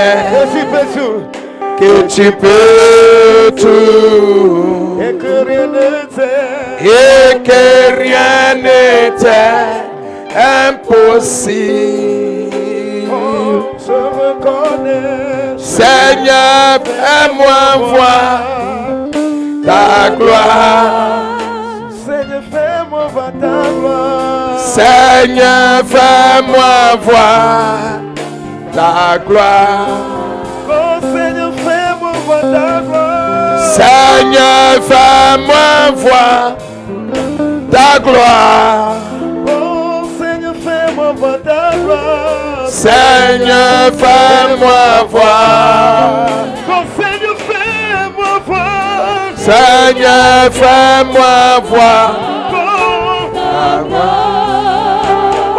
connais que tu peux tout et que rien n'était et que rien n'était impossible. je reconnais. Seigneur, fais-moi voir ta gloire. Seigneur, fais-moi voir ta gloire. Seigneur, fais-moi voir ta gloire. Oh Seigneur, fais-moi voir ta gloire. Seigneur, fais-moi voir ta gloire. Oh Seigneur, fais-moi voir ta gloire. Seigneur, fais-moi voir. Oh Seigneur, fais-moi voir. Seigneur, fais-moi voir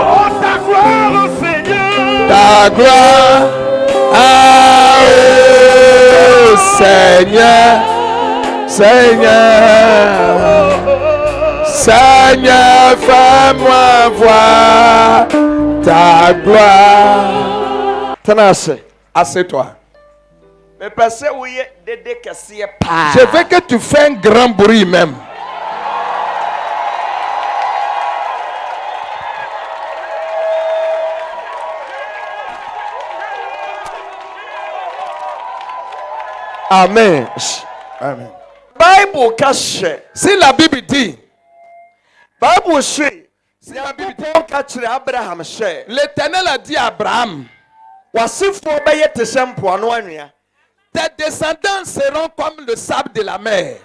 Oh ta gloire, oh Seigneur. ta gloire. Ah oh, Seigneur, Seigneur, Seigneur, fais-moi voir ta gloire. Tenacé. Assieds-toi. Mais parce que oui, des cassiers pas. Je veux que tu fasses un grand bruit même. Amen. Amen. Bible cache. Si la Bible dit, Bible say. si la Bible dit, Paul catch Abraham say. l'Éternel a dit à Abraham, Wasifo beye te sempo ano anua. tes descendants seront comme le sable de la mer.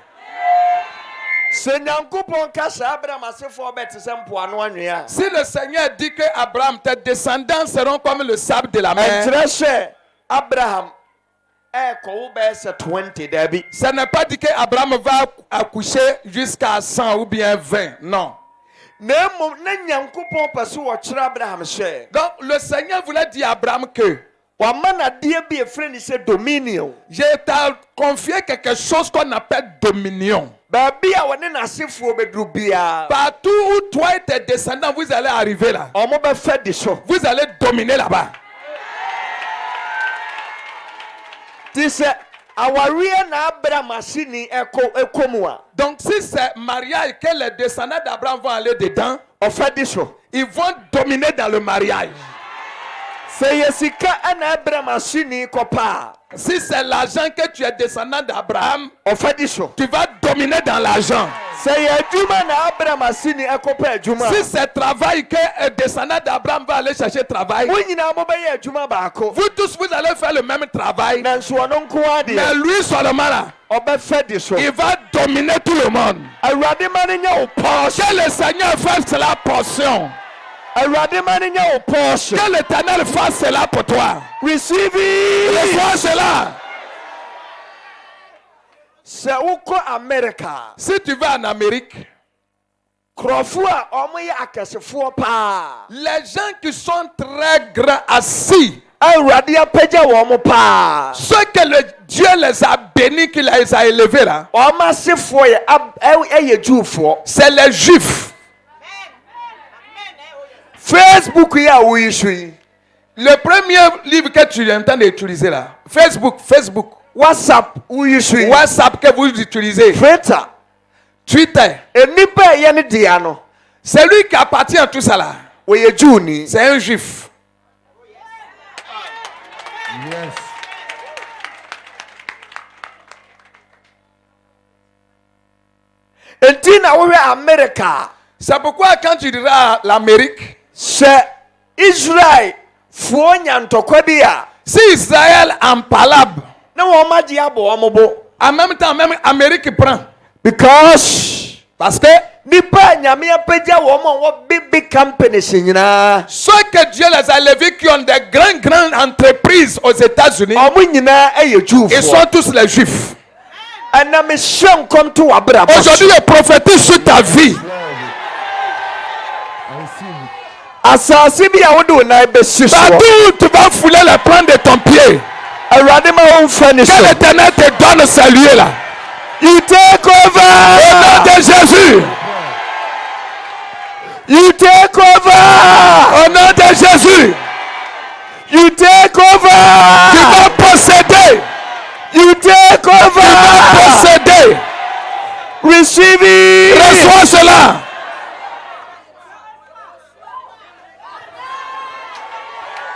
Se Nyankopon cache Abraham asifo be te sempo ano anua. Si le Seigneur dit que Abraham, tes descendants seront comme le sable de la mer, Entreche Abraham ko be se 20 dabi. ce n'est pas dit que Abraham va accoucher jusqu'à 100 ou bien 20. Non. Na mom na Nyankopon pese wo kire Abraham say. Donc le Seigneur voulait dire à Abraham que Wamana die bi efreni se dominion. je t'ai confié quelque chose qu'on appelle dominion. Babi a woni na asifo bedru bia. Partout où toi et tes descendants, vous allez arriver là. Omo be fe di so. Vous allez dominer là-bas. This awarie na Abraham asini ekomua. Donc si c'est mariage que les descendants d'Abraham vont aller dedans, O fe di so. ils vont dominer dans le mariage. Se yesika ana Abraham asini kopa. Si c'est l'argent que tu es descendant d'Abraham, O fe di so. tu vas dominer dans l'argent. Se yeduma na Abraham asini ekopa adwuma. Si c'est travail que un descendant d'Abraham va aller chercher travail, Wonyina mo be ye adwuma baako. vous tous vous allez faire le même travail. Na nso ono nko ade. Mais lui seulement là, Obe fe di so. il va dominer tout le monde. Awurade ma ne nya o portion. Que le Seigneur fasse la portion. Awurade ma ne nya o portion. Que l'Éternel fasse cela pour toi. Receive it. Reçois cela. Se uko America. Si tu vas en Amérique, Krofo a omo ye akesefo pa. les gens qui sont très grands assis, Awurade apagya wo mo pa. ceux que le Dieu les a bénis, qu'il les a élevés là, Omo asefo ye Jewfo. c'est les Juifs. Facebook ya wo yisui. Le premier livre que tu es en train d'utiliser là, Facebook, WhatsApp wo yisui. WhatsApp que vous utilisez, Twitter, Enipa ye ne dia no. c'est lui qui appartient à tout ça là. Wo ye Juni. C'est un Juif. Yes. Enti na wo hwe America. C'est pourquoi quand tu diras l'Amérique, Se Israel fo nyantokwa bi a. si Israël en palabre, Na wo ma di abo wo bo. en même temps, même Amérique prend. Because Parce que nipa nyame apagya wo big companies nyina. ceux que Dieu les a élevés qui ont des grandes entreprises aux États-Unis, Omo nyina eye Jewfo. ils sont tous les Juifs. And I'm sure come to Abraham. Aujourd'hui, je prophétise sur ta vie. Asasi bi a wo do na be siso. Partout, tu vas fouler les plans de ton pied. Awurade ma wo finish. Que l'Éternel te donne ces lieux-là. You take over. Au nom de Jésus. You take over. Au nom de Jésus. You take over. Tu vas posséder. You take Tu vas over. posséder. Receive it. Reçois cela.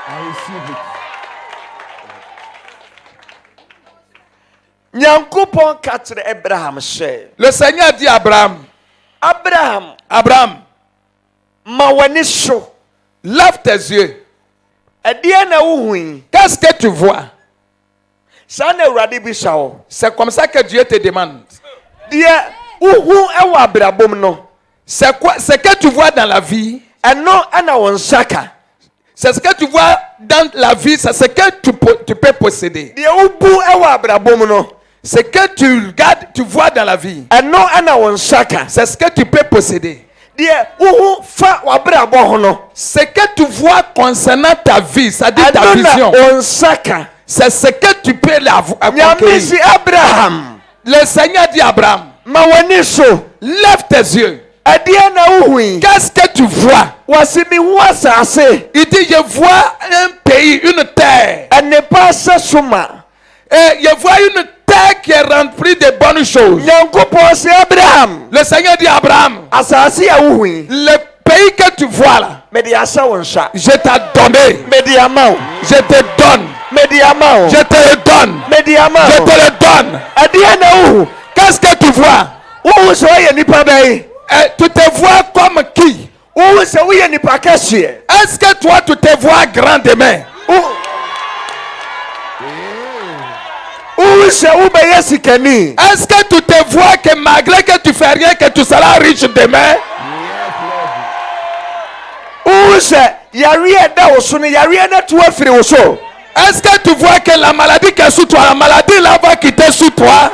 I receive it. Nyankopɔn ka kyerɛ Abraham sɛ, Le Seigneur dit à Abraham, Abraham, Abraham, ma w'ani so. lève tes yeux. Ɛdeɛ na wohu yi? Qu'est-ce que tu vois? Saa na Awurade bisa wo. C'est comme ça que Dieu te demande. Deɛ wohu ɛwɔ abrabom no, C'est quoi? Ce que tu vois dans la vie, ɛno ɛna wo nsa ka. c'est ce que tu vois dans la vie, c'est ce que tu peux posséder. Deɛ wobu ɛwɔ abrabom no, Ce que tu regardes, tu vois dans la vie, ɛno ɛna wo nsa ka. c'est ce que tu peux posséder. Deɛ wohu fa w'abrabɔ ho no, Ce que tu vois concernant ta vie, c'est-à-dire ta ɛno na vision, wo nsa ka. c'est ce que tu peux Nyame acquérir. si Abraham, Le Seigneur dit à Abraham, ma w'ani so. lève tes yeux. Ɛdeɛ na wohu yi? Qu'est-ce que tu vois? Wɔsi mi hu asase. Il dit, je vois un pays, une terre. Ɛnipa sɛ soma. Et je vois une terre qui est remplie de bonnes choses. Nyankopɔn si Abraham, Le Seigneur dit à Abraham, asase a wohu yi, le pays que tu vois là, mede ahyɛ wo nsa. je t'ai donné. Mede ama wo. Je te donne. Mede ama wo. Je te le donne. Mede ama Je wo. te le donne. Ɛdeɛ na wohu? Qu'est-ce que tu vois? Wohu sɛ woyɛ nipa bɛyi? Tu te vois comme qui? Wohu sɛ woyɛ nipa kɛseɛ? Est-ce que toi tu te vois grand demain? Wohu sɛ wobɛyɛ sikani? Est-ce que tu te vois que malgré que tu fais rien, que tu seras riche demain? Wohu sɛ yareɛ ɛda wo so no, yareɛ no atu afiri wo so? Est-ce que tu vois que la maladie qui est sous toi, la maladie là va quitter sous toi?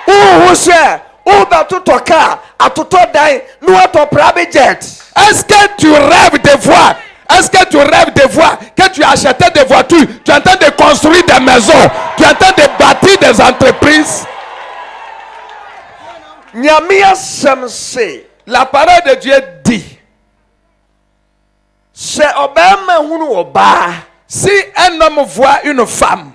Wohu sɛ wobɛtotɔ kaa, atotɔ dan, na woatɔ private jet? Est-ce que tu rêves de voir? Est-ce que tu rêves de voir que tu as acheté des voitures, tu es en train de construire des maisons, tu es en train de bâtir des entreprises? Nyame asɛm se, La parole de Dieu dit, sɛ ɔbɛrima hunu ɔbaa, si un homme voit une femme,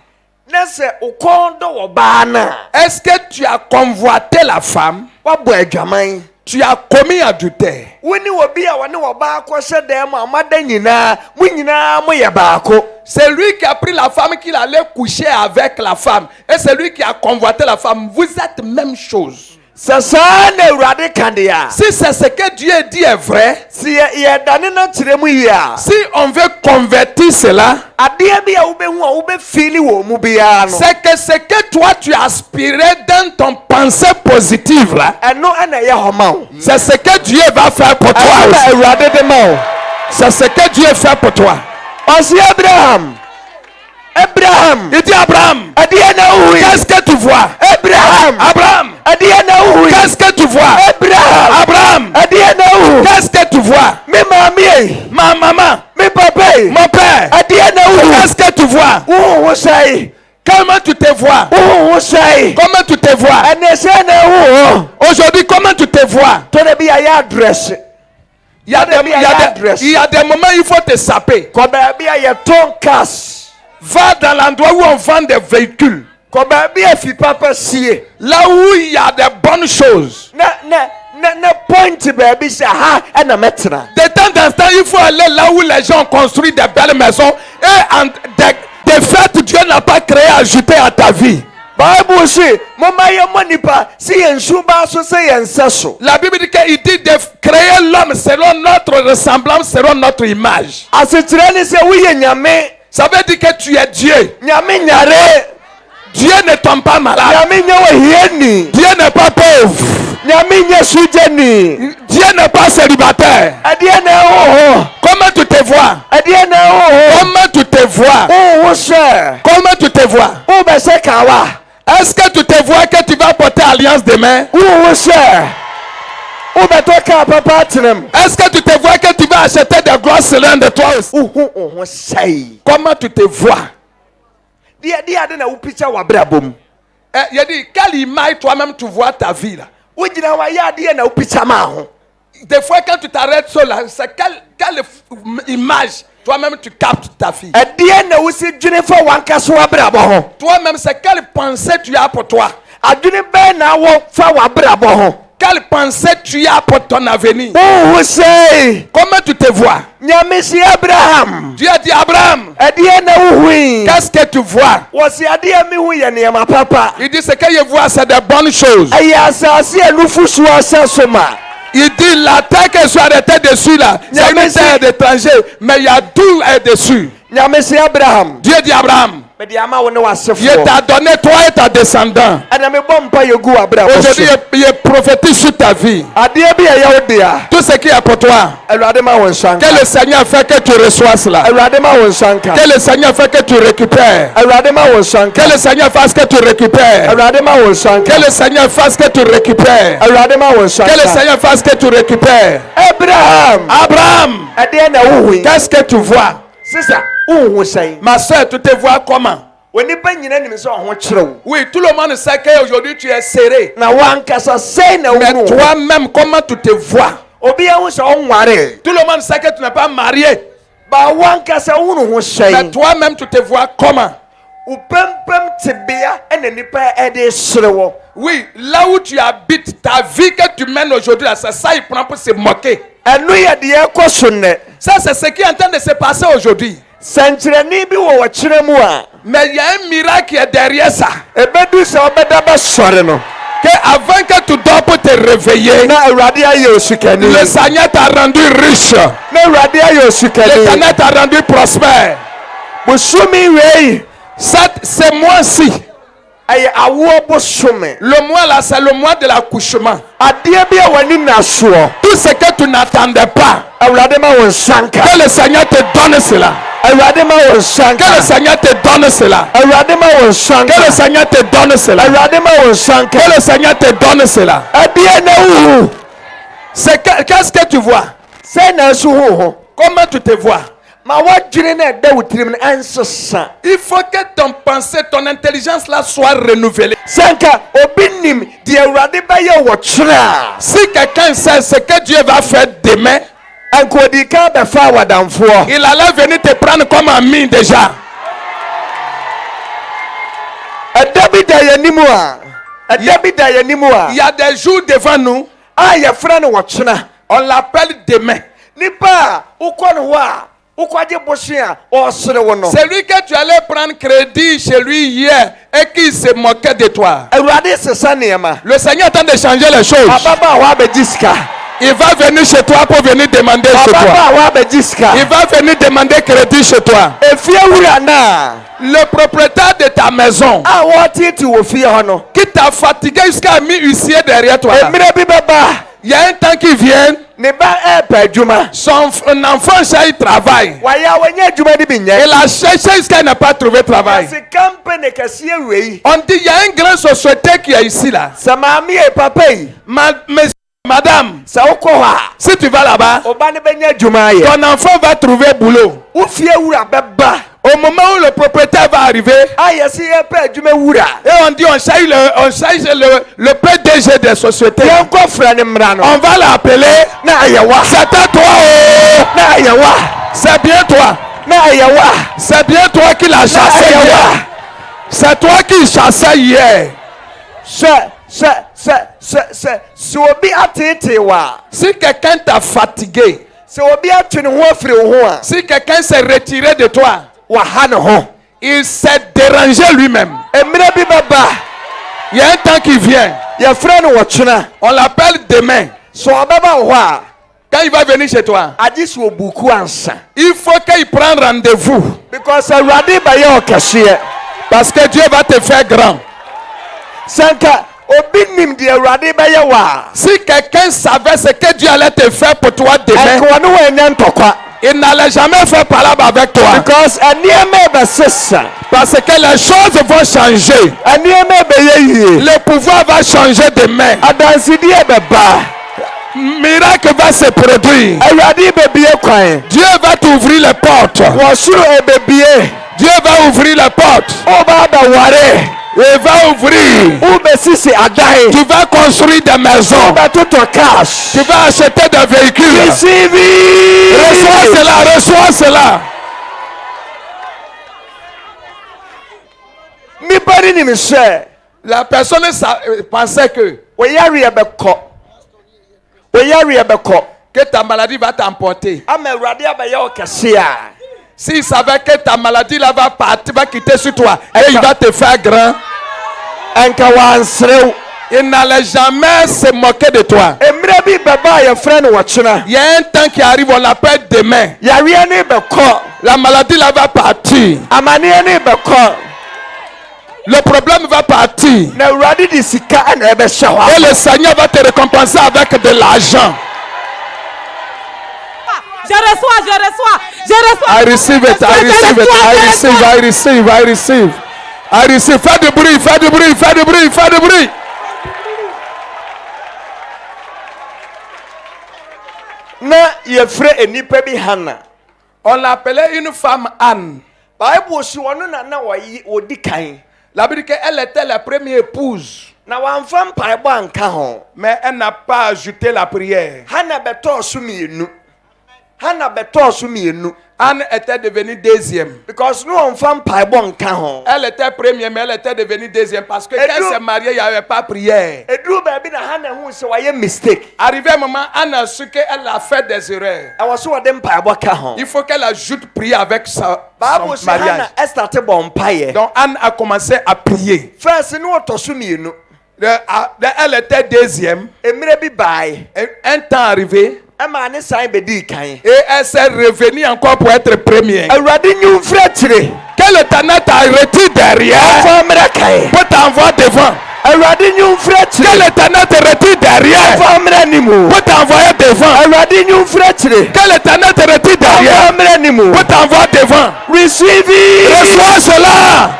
na sɛ wokɔn dɔ ɔbaa no a, est-ce que tu as convoité la femme? woabɔ adwaman. Tu as commis adultère. Wo ne obi a wɔne ɔbaa kɔhyɛ dan mu a mada nyinaa, mo nyinaa moyɛ baako. C'est lui qui a pris la femme qu'il allait coucher avec la femme. Et c'est lui qui a convoité la femme. Vous êtes même chose. Sɛ saa na Awurade ka deɛ a, Si c'est ce que Dieu dit est vrai, si yɛdane no kyerɛ mu yie a, si on veut convertir cela, adeɛ bi a wobɛhu a wobɛfili wɔ mu biara no, c'est que ce que toi tu aspirais dans ton pensée positive là, ɛno ɛna ɛyɛ hɔ ma wo. c'est ce que Dieu va faire pour toi Ɛno na aussi. Awurade de ma wo. C'est ce que Dieu fait pour toi. Ɔse Abraham, Abraham, Il dit Abraham, ɛdeɛ na wohu yi? qu'est-ce que tu vois? Abraham, Abraham, ɛdeɛ na wohu yi? qu'est-ce que tu vois? Abraham, Abraham, ɛdeɛ na wohu? qu'est-ce que tu vois? Me maame yi, Ma maman, me papa yi, mon père, ɛdeɛ na wohu? qu'est-ce que tu vois? Wohu sɛe? Comment tu te vois? Wohu sɛe? Comment tu te vois? Ɛnɛ sɛ na wohu? Aujourd'hui, comment tu te vois? Tɔdɛ bi a yɛ adresse. Il y a adresse. des moments où il faut te saper. Kɔ baabi a yɛtɔn cars. Va dans l'endroit où on vend des véhicules. Kɔ baabi a fi papa sie. Là où il y a des bonnes choses. Na point baabi sɛ ha ɛna mɛtena. De temps en temps, il faut aller là où les gens ont construit des belles maisons. Et des fêtes, Dieu n'a pas créé à ajouter à ta vie. Bible say, mama yɛ mɔ nipa si yɛn nsuba so sɛ yɛn nsa so. La Bible dit qu'il dit de créer l'homme selon notre ressemblance, selon notre image. Asekyerɛ ne sɛ woyɛ nyame. Ça veut dire que tu es Dieu. Nyame nyare. Dieu ne tombe pas malade. Nyame nyɛ wɔ hiɛni. Dieu n'est pas pauvre. Nyame nyɛ sugyani. Dieu n'est pas célibataire. Ɛdeɛ na ɛwɔ. Comment tu te vois? Ɛdeɛ na ɛwɔ. Comment tu te vois? Wohu sɛ. Comment tu te vois? Wobɛsɛ kawa. Est-ce que tu te vois que tu vas porter alliance demain? Wohu sɛ. Wobɛtɔ kaa papa atenam. Est-ce que tu te vois que tu vas acheter des gros cylindres toi aussi? Wohu sɛe. Comment tu te vois? Deɛ ade na wo picture w'abrabɔ mu. Il a dit, quelle image toi-même tu vois ta vie là? Wogyina hɔ a yɛ adeɛ na wo picture ma ho. Des fois quand tu t'arrêtes seul là, c'est quelle image Toi-même, tu captes ta fille. ɛdeɛ na wosi dwene fa wankasa w'abrabɔ ho. Toi-même, c'est quelle pensée tu as pour toi? adwene bɛɛ na awɔ fa w'abrabɔ ho. Quelle pensée tu as pour ton avenir? wohu sɛ Comment tu te vois? nyame si abraham Dieu a dit Abraham, ɛdeɛ na wohui. qu'est-ce que tu vois? wɔsi adeɛ mi hu yɛ nneɛma papa. Il dit ce que je vois, c'est de bonnes choses. ɛyɛ asase a nufusuo asɛ so ma. Il dit la terre que soit arrêtée dessus là, c'est une terre d'étrangers, mais il y a tout est dessus. nyame si abraham Dieu dit Abraham, mede ama wo ne je w'asefoɔ. t'a donné toi et ta descendant. ɛna mebɔ mpa yɛgu w'abrabɔ so. Aujourd'hui, je prophétise sur ta vie. adeɛ bi a ɛyɛ wo dea. Tout ce qui est pour toi, awurade ma wo nsa que nka. le Seigneur fait que tu reçois cela. awurade ma wo nsa nka. Que le Seigneur fait que tu récupères. awurade ma wo nsa Que nka. le Seigneur fasse que tu récupères. awurade ma wo nsa Que nka. le Seigneur fasse que tu récupères. awurade ma wo nsa Que le nka. Seigneur fasse que tu récupères. abraham Abraham, ɛdeɛ na wohui. qu'est-ce que tu vois? sisa wohu sɛn. Ma soeur, tu te vois comment? onipa nyina nim sɛ ɔho kyerɛ wo. Oui, tout le monde sait qu'aujourd'hui tu es serré. na wankasa sɛn na Mais wohu. toi-même, comment tu te vois? obi ahu sɛ ɔnware. Tout le monde sait que tu n'es pas marié. ba wankasa wohu ho Mais sɛn. toi-même, tu te vois comment? wo pɛmpɛm tebea ɛna nipa ɛde sere wɔ. Oui, là où tu habites, ta vie que tu mènes aujourd'hui, c'est ça, il prend pour se moquer. ɛno yɛ deɛ ɛkɔ so nnɛ. Ça, c'est ce qui est en train de se passer aujourd'hui. sɛnkyerɛnne bi wɔ wɔkyerɛ mu a. Mais il y a un miracle qui est derrière ça. ɛbɛdu sɛ ɔbɛda bɛsɔre no. Que avant que tu dors pour te réveiller, na awurade ayɛ osikani. le Seigneur t'a rendu riche. na awurade ayɛ Le osikani. Seigneur t'a rendu prospère. bosumi wei C'est moi-ci. ɛyɛ awoɔ bosome. Le mois là, c'est le mois de l'accouchement. adeɛ bi a w'ani na soɔ. Tout ce que tu n'attendais pas, awurade ma wo nsa nka. que le Seigneur te donne cela. awurade ma wo nsa Que le nka. Seigneur te donne cela. awurade ma wo nsa Que le nka. Seigneur te donne cela. awurade ma wo nsa nka. Que le Seigneur te donne cela. ɛdeɛ na wohu. Qu'est-ce que tu vois? sɛ na nso hu ho. Comment tu te vois? ma woadwene na ɛda wo tirim no ɛnsesa. Il faut que ton pensée, ton intelligence là soit renouvelée. sɛ nka obi nim deɛ awurade bɛyɛ wɔ kyerɛ a. Si quelqu'un sait ce que Dieu va faire demain, anka odi kan bɛfa awadamfoɔ. il allait venir te prendre comme ami déjà. ɛda bi da yɛn nimu a. ɛda bi da yɛn nimu a. Il y a des jours devant nous, a yɛfrɛ no wɔkyena. on l'appelle demain. nipa a wokɔ no hɔ a wokɔgye bosen a ɔsere wo no. Celui que tu allais prendre crédit chez lui hier et qui se moquait de toi. awurade sesa nneɛma. Le Seigneur est en train de changer les choses. ababaawa abɛgye sika. Il va venir chez toi pour venir demander chez toi. ababaawa abɛgye sika. Il va venir demander crédit chez toi. efie wura naa. Le propriétaire de ta maison a wɔteete wɔ fie hɔ no. qui t'a fatigué jusqu'à mis huissier derrière toi. là. mmerɛ bi bɛba. Il y a un temps qui vient, ne ba ɛɛpɛ adwuma. son enfant chez il travaille. wayɛ a wɔnyɛ adwuma de bi nyɛ. Il a cherché jusqu'à n'a pas trouvé travail. yɛse kampani kɛseɛ wei. On dit il y a une grande société qui est ici là. sɛ maame yɛ papa yi. Madame, sɛ wokɔ hɔ a. si tu vas là-bas, ɔba ne bɛnya adwuma ayɛ. ton enfant va trouver boulot. wo fie wura bɛba. Au moment où le propriétaire va arriver, a yɛse yɛpɛ adwuma wura. et on dit on cherche le PDG des sociétés. yɛnkɔ frɛ ne mmara no. On va l'appeler. na ayɛwa. C'est à toi, oh. na ayɛwa. C'est bien toi. na ayɛwa. C'est bien toi qui l'as chassé ayɛwa. hier. C'est toi qui chassais hier. sɛ obi ateetee wa. Si quelqu'un t'a fatigué, sɛ obi atwe ne ho afiri wo ho a. si quelqu'un s'est retiré de toi, waha ne ho. il s'est dérangé lui-même. mmerɛ bi bɛba. Il y a un temps qui vient. yɛfrɛ no wɔkyena. On l'appelle demain. sɛ ɔbɛba wo hɔ a. Quand il va venir chez toi, agye sɛ obuku ansa. il faut qu'il prenne rendez-vous. because awurade bɛyɛ ɔkɛseɛ. Parce que Dieu va te faire grand. sɛ nka obi nim deɛ awurade bɛyɛ wɔ a. Si quelqu'un savait ce que Dieu allait te faire pour toi demain, ɛnka wɔne wɔanya ntɔkwa. il n'allait jamais faire palabre avec toi. because nneɛma ɛbɛsesa. Parce que les choses vont changer. nneɛma ɛbɛyɛ yie. Le pouvoir va changer demain. adansideɛ bɛba. Miracle va se produire. awurade bɛbie kwan. Dieu va t'ouvrir les portes. wɔ soro ɛbɛbie. Dieu va ouvrir les portes. ɔba bɛware. Il va ouvrir. wobɛsisi adan. Tu vas construire des maisons. wobɛtotɔ cash. Tu vas acheter des véhicules. receive it. Reçois cela, reçois cela. Nipari ni me share. La personne pensait que Oyari ebeko. Oyari ebeko. que ta maladie va t'emporter. Ama Awurade abaye okesia. S'il savait que ta maladie là va partir, va quitter sur toi, et il va te faire grand, Enka wansrew. il n'allait jamais se moquer de toi. Emre bi beba ye friend wachina. Il y a un temps qui arrive, on l'appelle demain. Yari ni beko. La maladie là va partir. Amani ni beko. Le problème va partir. Na Awurade di sika na ebe shawa. Et le Seigneur va te récompenser avec de l'argent. Je reçois. I receive it, I receive it, I receive, I receive, I receive. I receive. Fais du bruit, fais du bruit, fais du bruit, fais du bruit. Na ye frɛ enipa bi Hannah. On l'appelait une femme Anne. Bible si wono na wodi kan. La Bible dit qu'elle était la première épouse, Na wamfa mpaebɔ anka ho. mais elle n'a pas ajouté la prière. Hannah beto so mienu. Hannah beto so mienu. Anne était devenue deuxième. Because no wamfa mpaebɔ nka ho. Elle était première, mais elle était devenue deuxième parce que Et quand elle s'est mariée, il n'y avait pas prière. Eduru baabi na Hannah hu se waye mistake. Arrivé un moment, Anne a su qu'elle a fait des erreurs. Ɛwɔ so wode mpaebɔ ka ho. Il faut qu'elle ajoute prière avec son Bible si mariage. Hannah estarte bɔ mpaeɛ. Donc Anne a commencé à prier. First no to so mienu. Elle était deuxième. Emre bi bae. Un temps arrivé, Ɛma ne san bedi kan. et elle s'est revenue encore pour être première. Awurade nyu mfrɛ kyire. Que l'Éternel t'arrête derrière Fa mra kan. pour t'envoyer devant. Awurade nyu mfrɛ Que kyire. l'Éternel te retire derrière Fa mra nimu. pour t'envoyer devant. Awurade nyu mfrɛ kyire. Que l'Éternel te retire Fa derrière mra nimu. pour t'envoyer devant. Receive it. Reçois cela.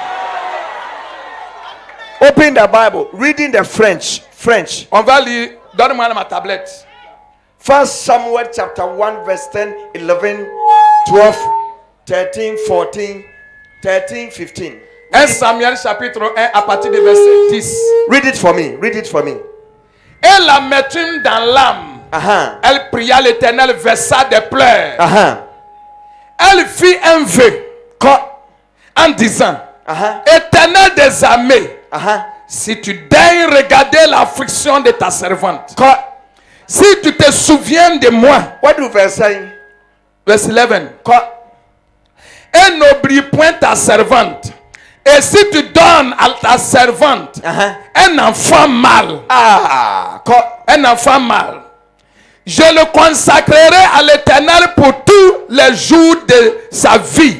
Open the Bible. Reading the French. On va lire. Donne-moi ma tablette. 1 Samuel chapter 1 verse 10, 11, 12, 13, 14, 13, 15. 1 Samuel chapitre 1 à partir du verset 10. Read it for me. Read it for me. Et l'amertume dans l'âme, Uh-huh. elle pria l'Éternel, versa des pleurs. Uh-huh. Elle fit un vœu en disant, Uh-huh. Éternel des armées, Uh-huh. si tu daignes regarder l'affliction de ta servante, si tu te souviens de moi, What do verse say? verset 11, et n'oublie point ta servante, et si tu donnes à ta servante un enfant mâle, un enfant mâle, je le consacrerai à l'Éternel pour tous les jours de sa vie,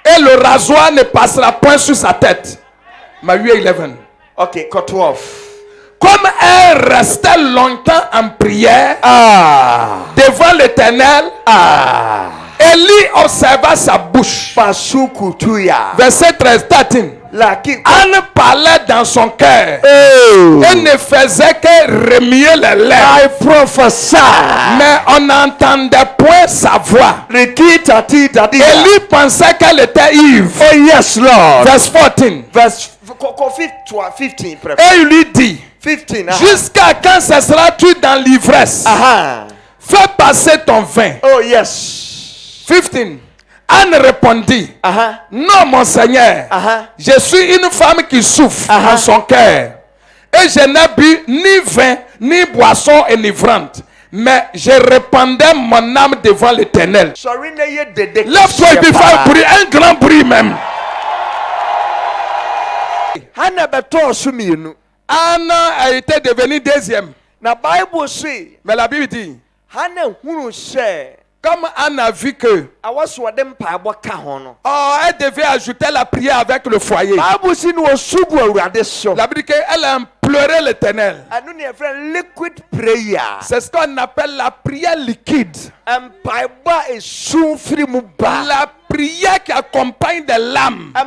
et le rasoir ne passera point sur sa tête. Matthieu 11. Okay, cut 12. Comme elle restait longtemps en prière devant l'Éternel, Élie observa sa bouche. Pasukutuya. Verset 13, 13. Anne parlait dans son cœur et ne faisait que remuer les lèvres. I prophesy. Mais on n'entendait point sa voix. Élie pensait qu'elle était ivre. Oh yes, Lord. Verse 14. Verse 15. Et il lui dit, 15. jusqu'à quand cesseras-tu dans l'ivresse? Fais passer ton vin. Oh yes. 15. Anne répondit, non mon Seigneur, je suis une femme qui souffre en son cœur. Et je n'ai bu ni vin, ni boisson enivrante. Mais je répandais mon âme devant l'Éternel. Lève-toi et puis fais un bruit, un grand bruit même. Anne a été devenue deuxième. Mais la Bible dit, comme Anne a vu que elle devait ajouter la prière avec le foyer. La Bible dit qu'elle a imploré l'Éternel. C'est ce qu'on appelle la prière liquide. La prière qui accompagne des larmes. La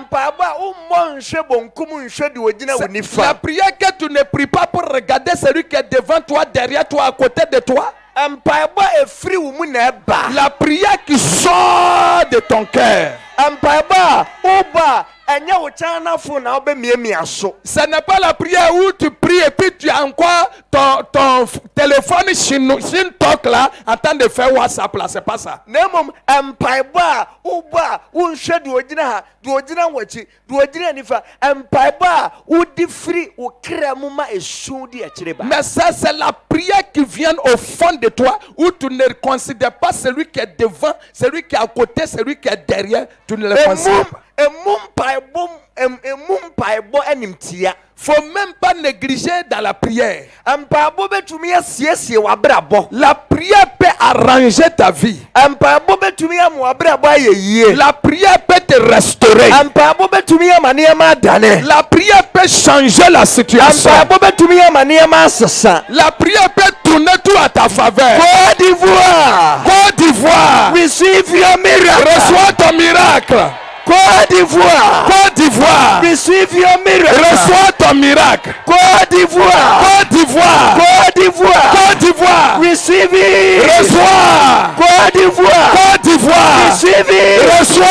prière que tu ne pries pas pour regarder celui qui est devant toi, derrière toi, à côté de toi. La prière qui sort de ton cœur. Ce n'est pas la prière où tu pries et puis tu as encore ton téléphone Shintok là en train de faire WhatsApp là, c'est pas ça. Mais ça c'est la prière qui vient au fond de toi où tu ne considères pas celui qui est devant, celui qui est à côté, celui qui est derrière, tu ne le considères pas. Faut même pas négliger dans la prière. La prière peut arranger ta vie. La prière peut te restaurer. La prière peut changer la situation. La prière peut tourner tout à ta faveur. Côte d'Ivoire, Receive your miracle. reçois ton miracle. Côte d'Ivoire, receive your miracle. Reçois ton miracle. Côte d'Ivoire, receive it. Reçois. Côte d'Ivoire, receive it. Reçois.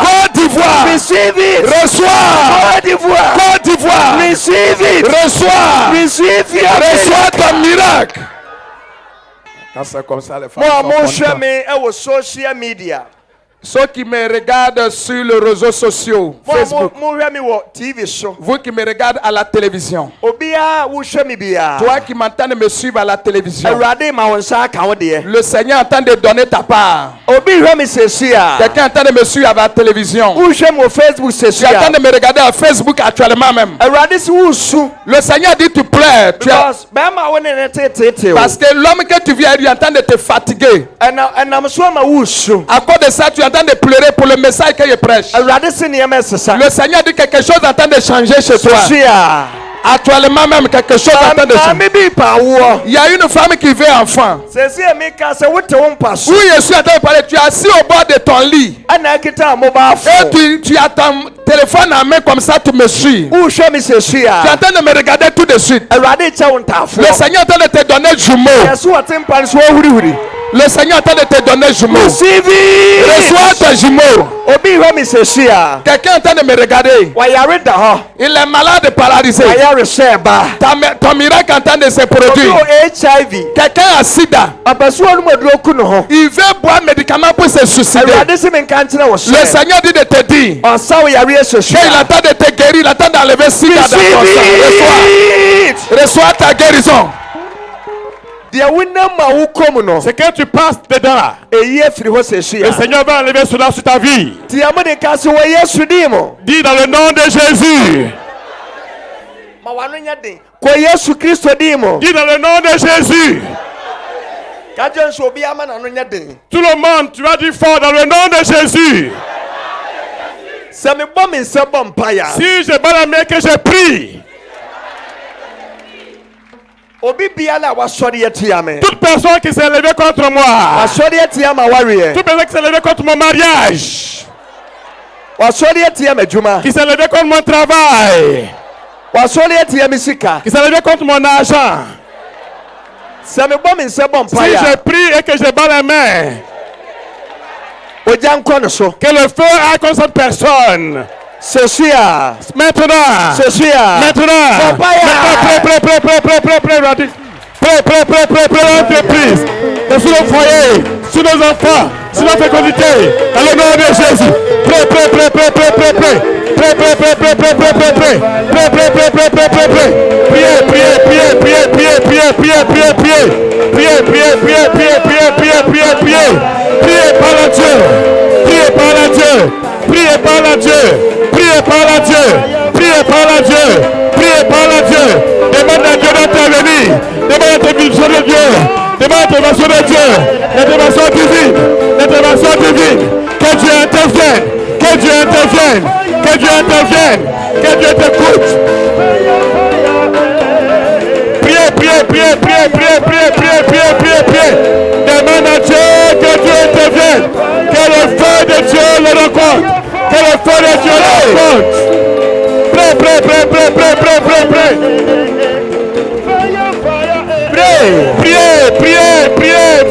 Côte d'Ivoire, receive it. Reçois. Côte d'Ivoire, receive it. Reçois. Receive your Reçois miracle. ton miracle. Quand c'est comme ça, les femmes Moi, sont mon contentes. chemin est au social media. Ceux qui me regardent sur les réseaux sociaux, Facebook, Moi, mon TV show. vous qui me regardez à la télévision, Obia, où chemin bia. toi qui m'entends me suivre à la télévision, Erade ma wonsa ka wode. le Seigneur est en train de donner ta part. Obi hwe me sesia. Quelqu'un est en train de me suivre à la télévision. Où chemin au Facebook Tu es en sesia. train de me regarder à Facebook actuellement même. Erade si où sou. Le Seigneur dit tu pleures. Because bema wone ne tete. Parce que l'homme que tu viens, il est en train de te fatiguer. Enam so ma où sou. À cause de ça, tu es en train de pleurer pour le message que je prêche. Erade si ne me sesa. Le Seigneur dit quelque chose est en train de changer chez toi. Sesia. Actuellement même, quelque chose est en train de changer. Me bi pa wo. Il y a une femme qui veut enfant. Sesia me ka se wote won paso. Oui, je suis en train de parler. Tu es assis au bord de ton lit. Ana kita mobile Et phone. tu as ton téléphone en main comme ça, tu me suis. Où chemin Tu es sesia. en train de me regarder tout de suite. Erade cha won tafo. Le Seigneur est en train de te donner jumeau. Yesu atempa so huri. Le Seigneur est en train de te donner jumeau. Receive it. Reçois tes jumeaux. Obi hwe me sesia. Quelqu'un est en train de me regarder. Wayare da ho. Il est malade paralysé. Wayare sheba. Ton miracle est en train de se Obi produire. o HIV. Quelqu'un a sida. Abaso no modro ku no ho. Il veut boire médicaments pour se suicider. Erade si me kan tena wo Le sheba. Seigneur dit de te dire. Onsa wo yare Il sesia. attend de te guérir. Il attend d'enlever sida dans ton sang. Receive it. Reçois ta guérison. Dia wina ma wo kom no. C'est que tu passes dedans. Eyi efiri ho sesia. Le Seigneur va enlever cela sur ta vie. Ti amone ka se wo Yesu di mo. Dis dans le nom de Jésus. Ma wano nya den. Ko Yesu Kristo di mo. Dis dans le nom de Jésus. Ka je nso obi ama na no nya den. Tout le monde, tu vas dire fort dans le nom de Jésus. Se me bom nse bom paya. Si je bats la main que je prie, Obi bia la wa sori etia me. toute personne qui s'est levée contre moi, Wa sori etia ma ware. toute personne qui s'est levée contre mon mariage, Wa sori etia me djuma. qui s'est levée contre mon travail, Wa sori etia me sika. qui s'est levée contre mon argent, Se me bom nse bom si paya. je prie et que je bats la main, Oja nko no so. que le feu aille contre cette personne. Sesia. Maintenant, Sesia. maintenant, prêt, l'entreprise, sur nos foyers, sur nos enfants, sur notre fécondité, dans le nom de Jésus. Priez par la Dieu, priez par la Dieu, priez par la Dieu, priez par la Dieu, priez par la Dieu, priez par la Dieu. Demande à Dieu d'intervenir, demande l'intervention de Dieu, demande l'intervention de Dieu, l'intervention divine, l'intervention divine. Que Dieu intervienne, que Dieu intervienne, que Dieu intervienne, que Dieu t'écoute. Priez. Demande à Dieu que Dieu intervienne, que le feu de Dieu le rencontre, que le feu de Dieu le rencontre.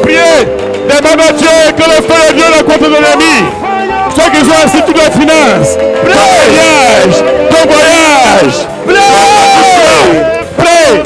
Priez. Demande à Dieu que le feu de Dieu rencontre nos ennemis. Ceux besoin aussi de la finance. Ton voyage. Pray.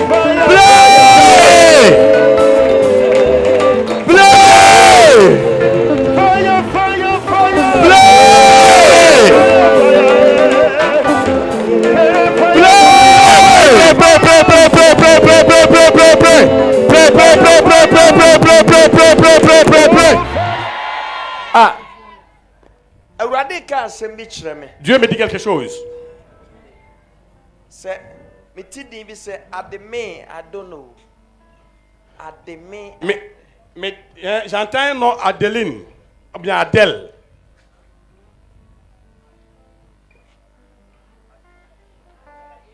Ah. Awurade ka asɛm bi kyerɛ me. Dieu me dit quelque chose. Sɛ me ti din bi sɛ Ademe, I don't know. Ademe. Mais j'entends un nom Adeline, ou bien Adèle.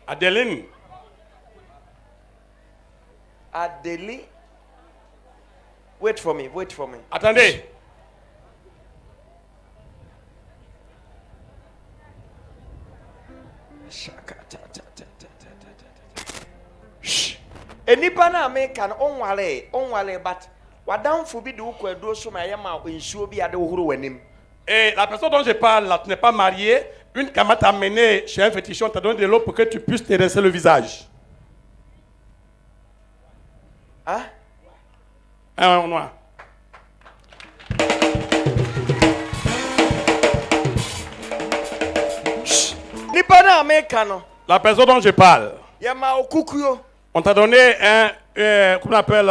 Adeline. Adeli. Wait for me. Attendez. Enipa na America no onwale but wadamfo bi de ukọ edo so ma yema nsuo bi ade wohoro wanim. Et la personne dont je parle, là, tu n'es pas marié, une camarade t'a amené chez un fétichon, t'a donné de l'eau pour que tu puisses te rincer le visage. Hein? Un noir. Nipa na America no. La personne dont je parle, Yema okukuyo. on t'a donné comment on appelle,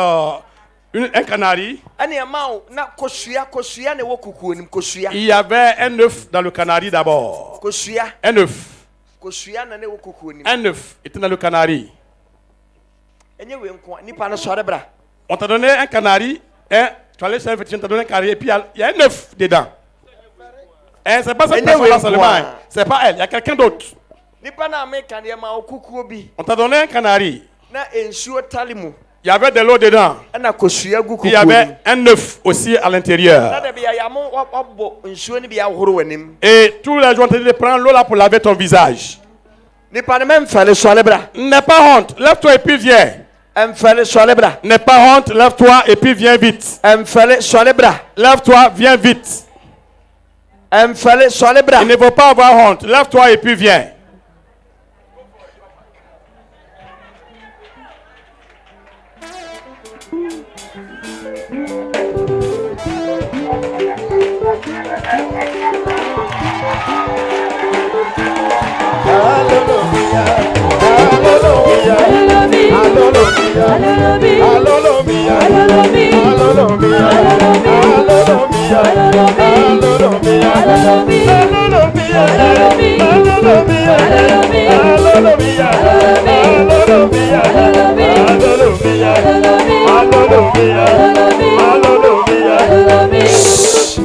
un canari. Ani yema na kosuya ne wo kukuo nim kosuya. Il y avait un œuf dans le canari d'abord. Kosuya. Un œuf. Kosuya na ne wo kukuo nim. Un œuf était dans le canari. Enye we nko nipa no sore bra. On t'a donné un canari, tu allais chez un fétichon, on t'a donné un canari, et puis il y a un œuf dedans. Et c'est pas cette personne-là seulement, c'est pas elle, il y a quelqu'un d'autre. Nipa na America ne yema okukuo bi. On t'a donné un canari. Na ensuo talimu. Il y avait de l'eau dedans. Na kosuya gu kukuo. Il y avait un œuf aussi à l'intérieur. Na de bia yamo obo ensuo ni bia wohoro wanim. Et tous les jours, on te dit de prendre l'eau là pour laver ton visage. Nipa ne même fallait sole bra. N'aie pas honte, lève-toi et puis viens. Fallait sole bra. N'aie pas honte, lève-toi et puis viens vite. Fallait sole bra. Lève-toi, viens vite. Fallait sole bra. Il ne faut pas avoir honte, lève-toi et puis viens.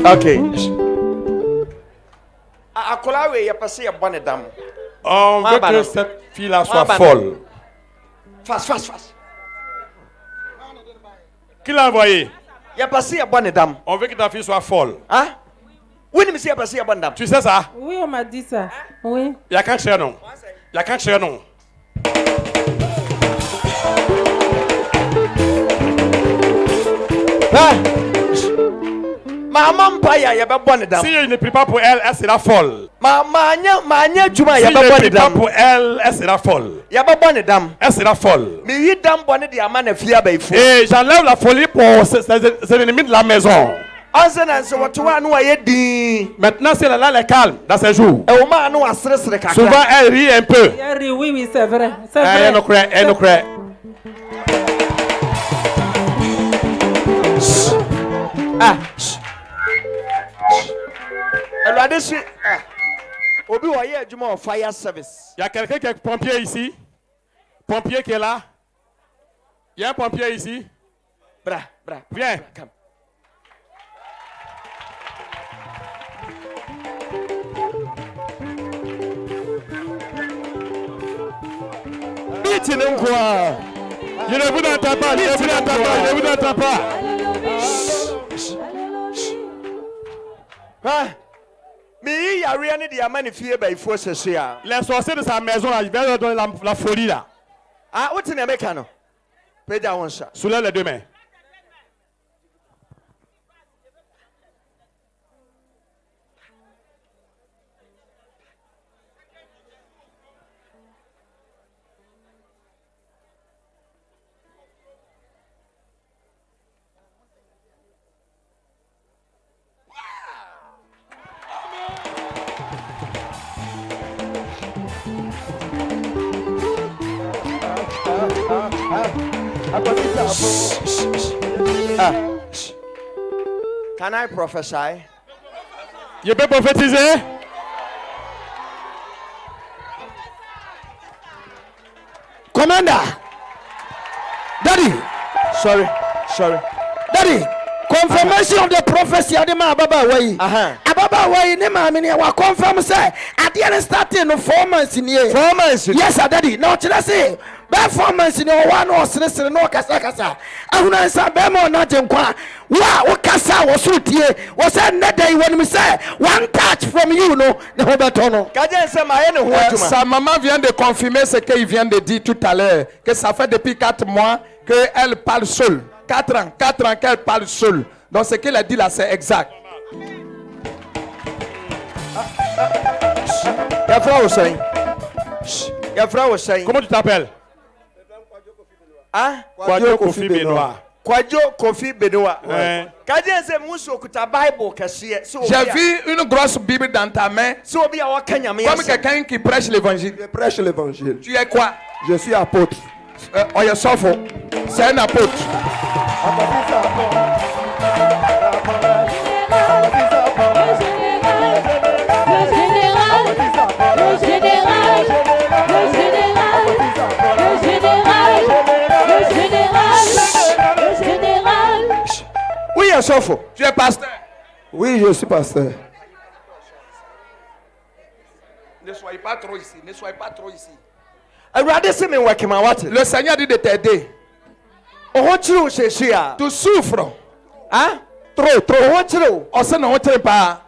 Okay. Akola we ya passe ya bonne dame. On veut que cette fille-là soit folle. Fast. Qui l'a envoyé? Ya passe ya bonne dame. On veut que ta fille soit folle. Hein? Oui, mais ya passe ya bonne dame. Tu sais ça? Oui, on m'a dit ça. Oui. Il y a qu'un cher nom. Il y a qu'un cher nom. Maman paya ya ba bonne dame. Si il ne prie pas pour elle, elle sera folle. Manya juma Si ya il ba ne bonne prie pas dame. pour elle, elle sera folle. Ya ba bonne dame. Elle sera folle. Mi wi dame bonne di amana fia ba ifu. Et j'enlève la folie pour ses ennemis de la maison. Anse watu wa no aye din. Maintenant, si elle est calme dans ses jours, E o ma no asresre kakra. souvent elle rit un peu. Oui, c'est vrai. C'est Elle vrai. ne croit. Elwade si obi wo ye adwuma of fire service. Il y a quelqu'un qui est pompier ici. Pompier qui est là. Il y a un pompier ici. Bra. Viens. Come. Je ne vous entends pas. Je ne vous entends pas. Mi ya ria ne dia mani fie ba ifo sese a. Les sorciers de sa maison, là, ils viennent leur donner la folie là. Ah, what in America no? Peja won sha. Soulève les deux mains. Can I prophesy? Je peux prophétiser? Commander. Daddy. Sorry. Daddy. Confirmation of the prophecy of the man Ababa Way. Ababa Way, ne ma mini wa confirm say at the end starting no 4 months in here. 4 months. Yes, Daddy. Now let's say by 4 months in one or sinister no kasa. Ahuna sa be mo na jenkwa. Wa o kasa wo so tie. Wo say na day when me say one touch from you no na ho beto no. Kaje se ma ye ne ho aduma. Sa maman vient de confirmer ce qu'il vient de dire tout à l'heure, que ça fait depuis 4 mois qu'elle parle seule. 4 ans qu'elle parle seule. Donc ce qu'elle a dit là, c'est exact. Comment tu t'appelles? Kwadjo Kofi Benoit. Kwadjo Kofi Benoit. Kaje se muso kuta Bible kasiye. J'ai vu une grosse Bible dans ta main. Comme quelqu'un qui prêche l'évangile. Je prêche l'évangile. Tu es quoi? Je suis apôtre. C'est un apôtre. Oui, Sofo. Tu es pasteur. Oui, je suis pasteur. Ne soyez pas trop ici. Ne soyez pas trop ici. Le Seigneur dit de t'aider. Tu souffres. Hein? Trop. On se ne pas.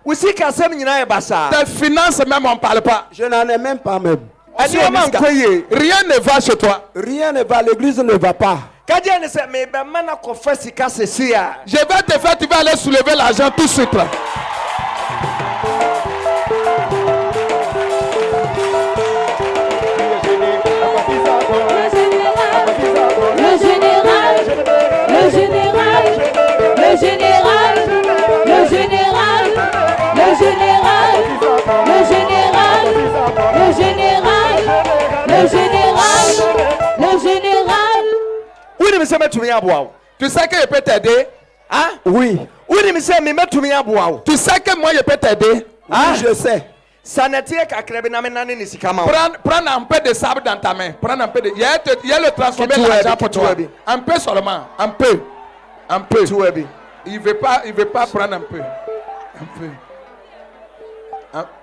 Tes finances même on ne parle pas. Je n'en ai même pas même. Rien ne va chez toi. Rien ne va, l'église ne va pas. Je vais te faire, tu vas aller soulever l'argent tout de suite. Tu sais que je peux t'aider? Hein? Oui. Tu sais que moi je peux t'aider? Ah, je sais. Prends un peu de sable dans ta main. Prends un peu de. Il y a le transformer l'argent pour toi. Un peu seulement. Un peu. Il veut pas prendre un peu.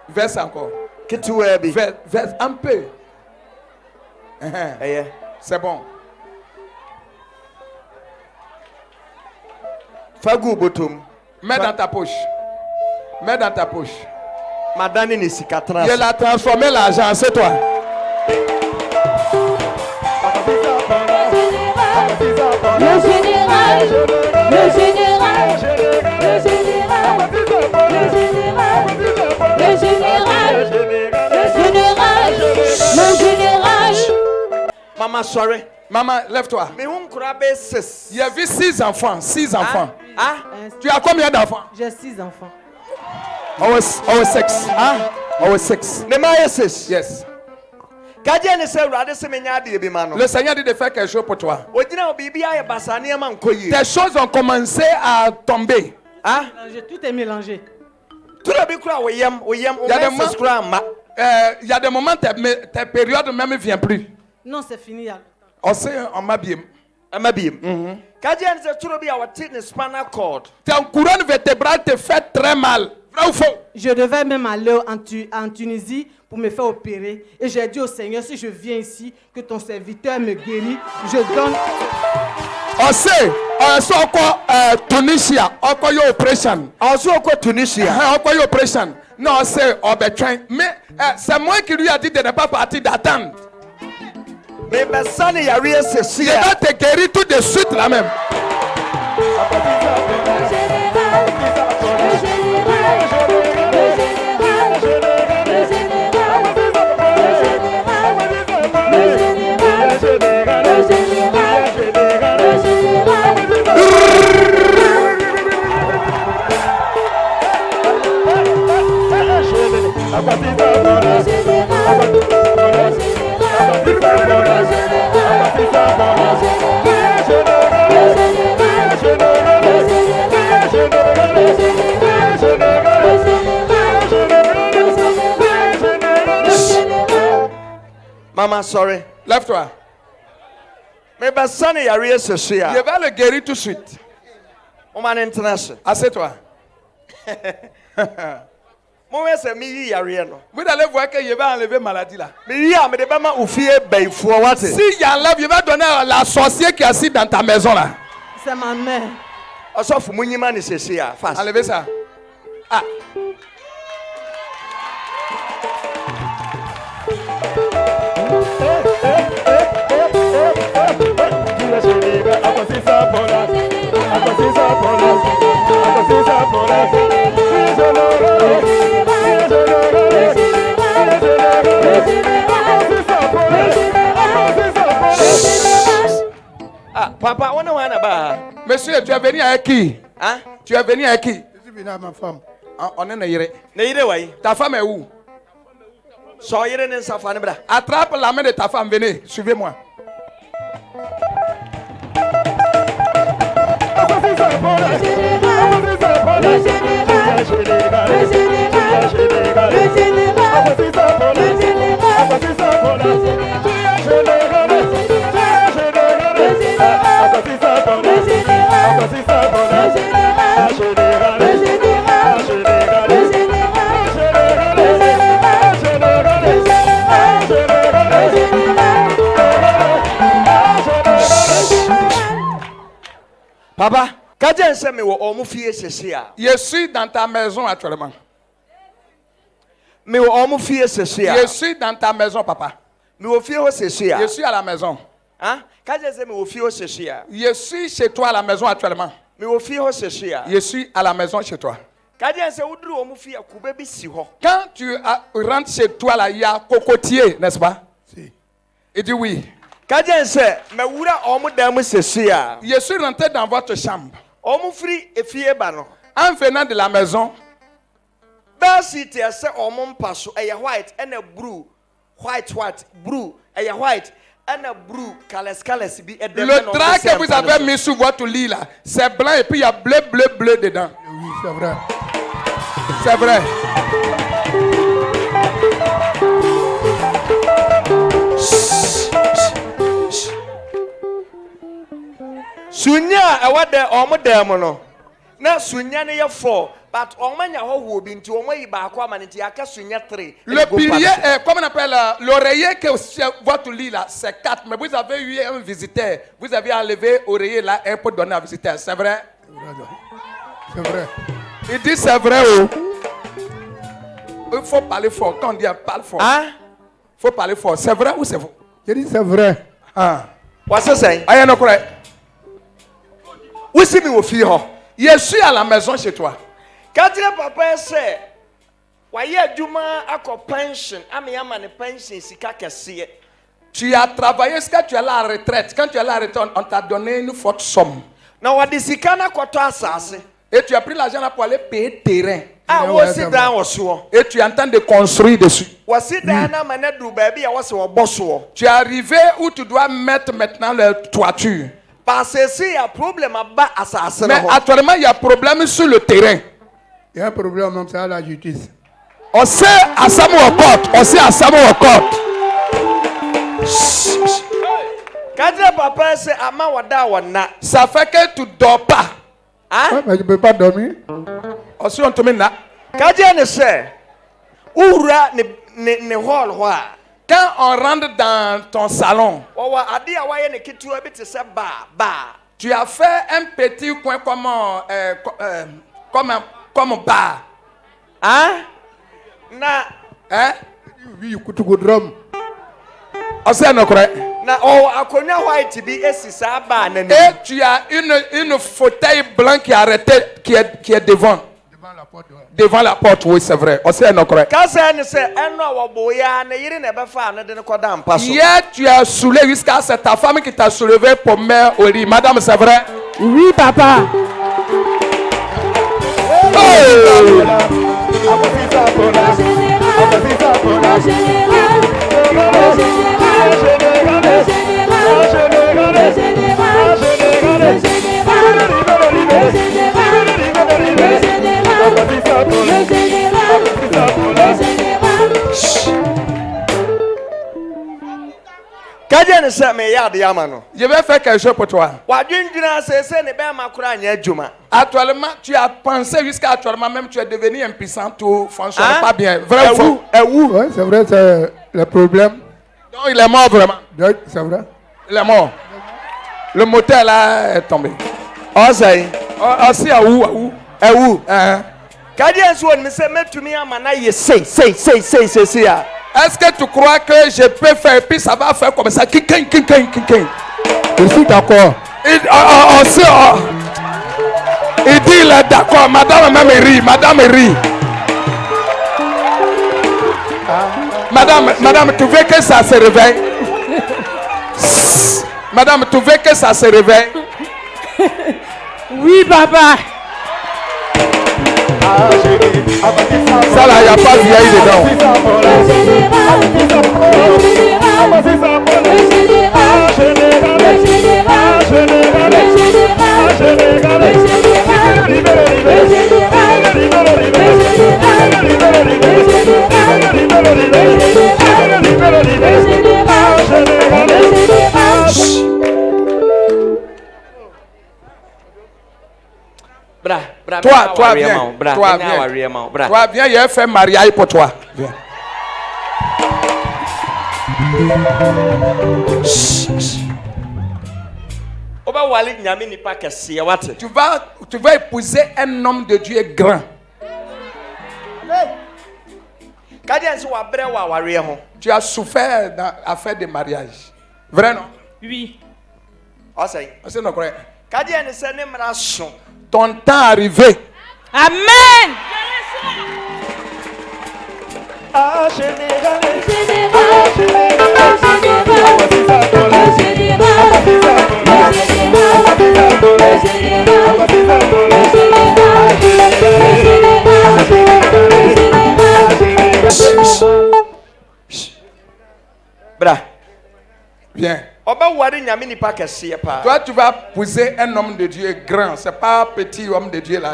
Verse encore. Verse un peu. C'est bon. Mets dans ta poche. Je l'ai transformé l'argent, c'est toi. Le général. Maman, sorry. Maman, lève-toi. Il y avait 6 enfants. 6 enfants. Tu as combien d'enfants? J'ai 6 enfants. Our 6. Our 6. Yes. Le Seigneur dit de faire quelque chose pour toi. Tes choses ont commencé à tomber. Tout est mélangé. Il y a des moments, tes périodes même ne viennent plus. Non, c'est fini. On sait, on m'a bien. Ton couronne vertébrale te fait très mal. Vrai ou faux? Je devais même aller en Tunisie pour me faire opérer. Et j'ai dit au Seigneur, si je viens ici, que ton serviteur me guérit, je donne. On sait, on sait quoi Tunisia, on quoi your opération. On sait quoi Tunisia. On quoi your opération. Non, c'est Obetrain. Mais c'est moi qui lui a dit de ne pas partir d'attendre. Je vais te guérir tout de suite là même. sorry. Lève-toi. Mais ben ça n'est rien ce Je soir. vais le guérir tout de suite. On m'a international. Assieds-toi. Moi c'est mi yare no. Vous allez voir que je vais enlever maladie là. Mi ya me de ba ma ofie ben fo what? Si j'enlève, je vais donner à la sorcière qui est assise dans ta maison là. C'est ma mère. Aso fu munyima ni sesi ya fast. Enlevez ça. Ah. Ah, papa, on a ba. Monsieur, tu es venu avec qui? Hein? Tu es venu avec qui? Je suis venu avec ma femme. On est naïré. Ne ire wai. Ta femme est où? So ire ne safa ne bra. Attrape la main de ta femme, venez, suivez-moi. Papa, kaje nse me wo omu fie sesi a. Je suis dans ta maison actuellement. Me wo omu fie sesi a. Je suis dans ta maison, papa. Me wo fie ho sesi a. Je suis à la maison. Hein? Kaje nse me wo fie ho sesi a. Je suis chez toi à la maison actuellement. Me wo fie ho sesi a. Je suis à la maison chez toi. Kaje nse wuduru omu fie a kube bi si ho. Quand tu rentres chez toi, là, il y a cocotier, n'est-ce pas? Si. Il dit oui. Kaje nse me wura omu dam sesi a. Je suis rentré dans votre chambre. Omu free efie ba no. En venant de la maison, Bell city ase omu mpaso eye white and a blue. White blue eye white and a blue colors bi edem le drap que vous avez mis sur votre lit là, c'est blanc et puis il y a bleu dedans. Oui, c'est vrai. C'est vrai. Sunya awade omu dem no. Na sunya ne ye 4 but omanya ho bi nti omoyi ba akwa maniti aka sunya 3. Le pilier est, comme on appelle, l'oreiller que sur votre lit là, c'est 4. Mais vous avez eu un visiteur. Vous avez enlevé l'oreiller là et pour donner à visiteur. C'est vrai? C'est vrai. Il dit c'est vrai. Oh. Il faut parler fort. Quand on dit parle fort, Hein? il faut parler fort. C'est vrai ou c'est faux? Je dis c'est vrai. Ah. What's that saying? Aïe, non, correct. Où si mi wo fie ho? Je suis à la maison chez toi. Kadire papa say waye adwuma akọ pension ame ama ne pension sika kese. Tu as travaillé jusqu'à tu es à la retraite. Quand tu es à la retraite, on t'a donné une forte somme. Na wadi sika na kọtọ asase. Et tu as pris l'argent là pour aller payer terrain. Ah wo si dan wo so. Et tu es en train de construire dessus. Wo si dan na mane du ba bi ya wo se wo boso. Tu es arrivé où tu dois mettre maintenant la toiture. Parce que il y a problème ba asase. Mais actuellement, il y a problème sur le terrain. Il y a un problème, donc c'est à la justice. On sait à Samu Okot. On sait à Samu Okot. Kadire papa say ama wada wana. Ça fait que tu ne dors pas. Hein? Ouais, mais je ne peux pas dormir. Aussi, on te met là. Kadire ne say ura ne hall ho a. Quand on rentre dans ton salon, Wa ade a waye ne kitu bi te se ba. tu as fait un petit coin comme un bar. Hein? Na Hein? Oui, kutuku drum. On sait, non, correct? na akonya white bi esi sa ba na ni. Et tu as une fauteuil blanc qui est arrêté, qui est devant. Devant la porte. Ouais. Devant la porte, oui, c'est vrai. On sait, non, correct? Kasa ne se eno wo boya na yiri na be fa na de ne koda mpa so. Hier, tu as saoulé jusqu'à c'est ta femme qui t'a soulevé pour mettre au lit. Madame, c'est vrai? Oui, papa. Kadia ne sɛ me yɛ ade ama no. Je vais faire quelque chose pour toi. Wadwendwena sɛ ne bɛma kora nyɛ adwuma. Actuellement, tu as pensé jusqu'à actuellement même tu es devenu impuissant, tout fonctionne pas bien. Vrai ou faux? Oui, c'est vrai, c'est le problème. Donc il est mort vraiment. Oui, c'est vrai. Il est mort. Le moteur là est tombé. Oh say. Oh si à où? Kadia nso won me sɛ metumi ama na yɛ sei. Est-ce que tu crois que je peux faire et puis ça va faire comme ça? King. Je suis d'accord. Il dit il est d'accord. Madame même rit. Madame, tu veux que ça se réveille? Madame, tu veux que ça se réveille? Oui, papa. Ça là, il n'y a pas vieille dedans. Toi, viens. Toi, viens, il a fait mariage pour toi. Viens. Tu vas épouser un homme de Dieu grand. Tu as souffert dans l'affaire de mariage. Vrai, non? Oui. C'est non vrai. Ton temps arrivé. Amen. Bien. Toi, tu vas épouser un homme de Dieu grand. C'est pas petit homme de Dieu là.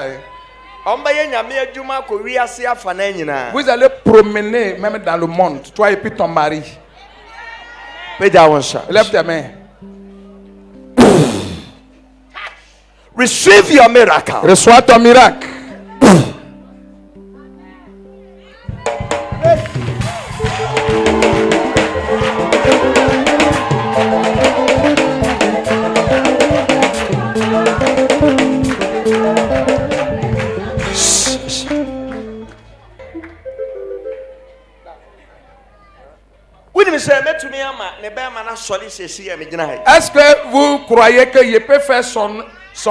Vous allez promener même dans le monde, toi et puis ton mari. Lève tes mains. Receive your miracle. Reçois ton miracle. Est-ce que vous croyez qu'il peut faire son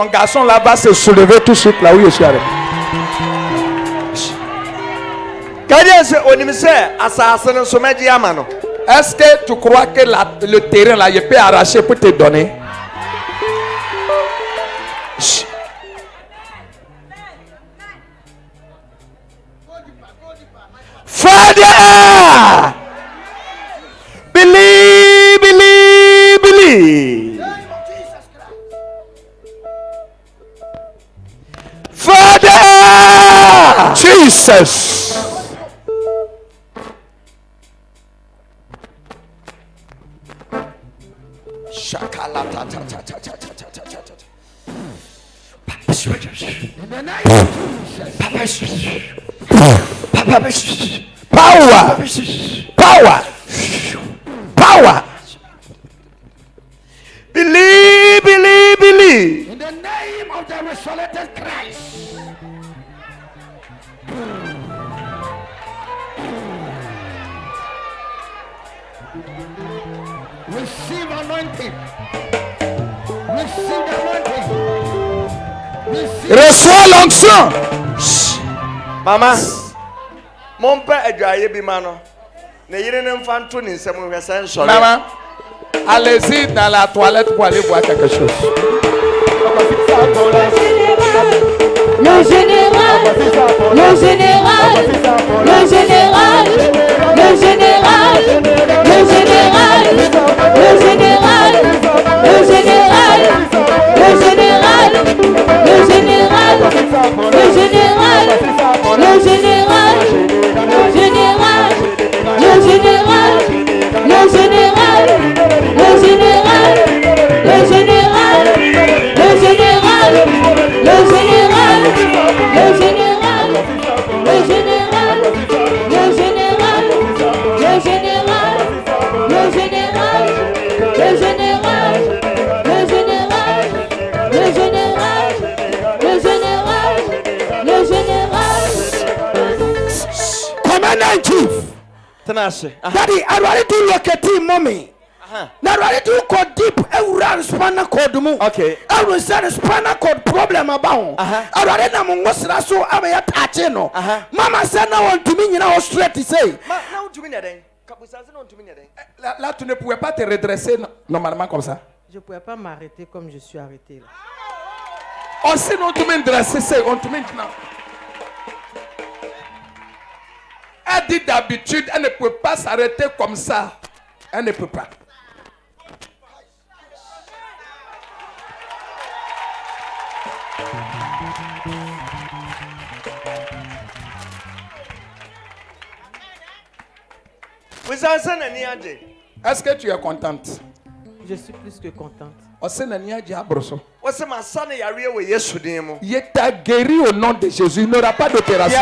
garçon là-bas se soulever tout de suite là où je suis arrivé? Est-ce que tu crois que le terrain là, il peut arracher pour te donner? Father, believe. Father, Jesus. Power. Believe. In the name of the resurrected Christ. Receive anointing. Receive anointing. Reçois l'onction. Mama, mon père est joyeux bimano. Ne yire ne mfa nto ne nsem hwɛ sɛ nsɔre. Maman, allez-y dans la toilette pour aller boire quelque chose. Le général, le le général, le général, le général, le général, le général. Commander in chief. Tenase. Daddy, I ready to locate mommy. Now ready to go deep and spinal cord mu. Okay. I will send spinal cord problem about. I ready na mungosra so am ya touch no. Mama said now want to me you know straight to say. Now to me then. Kabusazi non to me then. Là, tu ne pouvais pas te redresser normalement comme ça. Je ne pouvais pas m'arrêter comme je suis arrêté là. Oh, sinon tu me dresser, c'est on te met maintenant. Elle dit d'habitude, elle ne peut pas s'arrêter comme ça. Elle ne peut pas. Est-ce que tu es contente? Je suis plus que contente. Il t'a guéri au nom de Jésus. Il n'aura pas d'opération.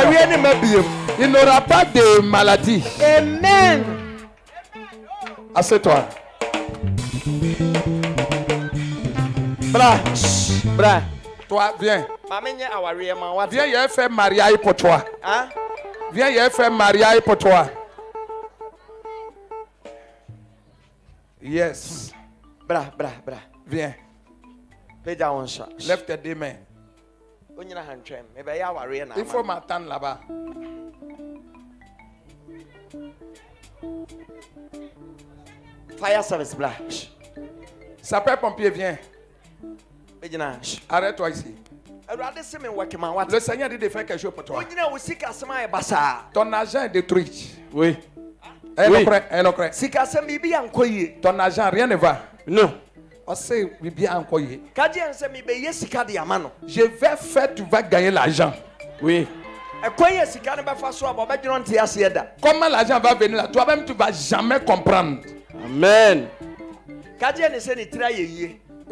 Il n'aura pas de maladie. Amen. Assieds-toi. Bra. Toi, viens. Viens, il y a fait mariage pour toi. Viens, il y a fait mariage pour toi. Yes. Bra. Viens. Lève tes deux mains. Il faut m'attendre là-bas. Fire service, bra. Sapeur-pompier, viens. Arrête-toi ici. Le Seigneur dit de faire quelque chose pour toi. Ton argent est détruit. Oui. Elle ton argent, rien ne va. Non. Je vais faire, tu vas gagner l'argent. Oui. Comment l'argent va venir là? Toi-même, tu ne vas jamais comprendre. Amen.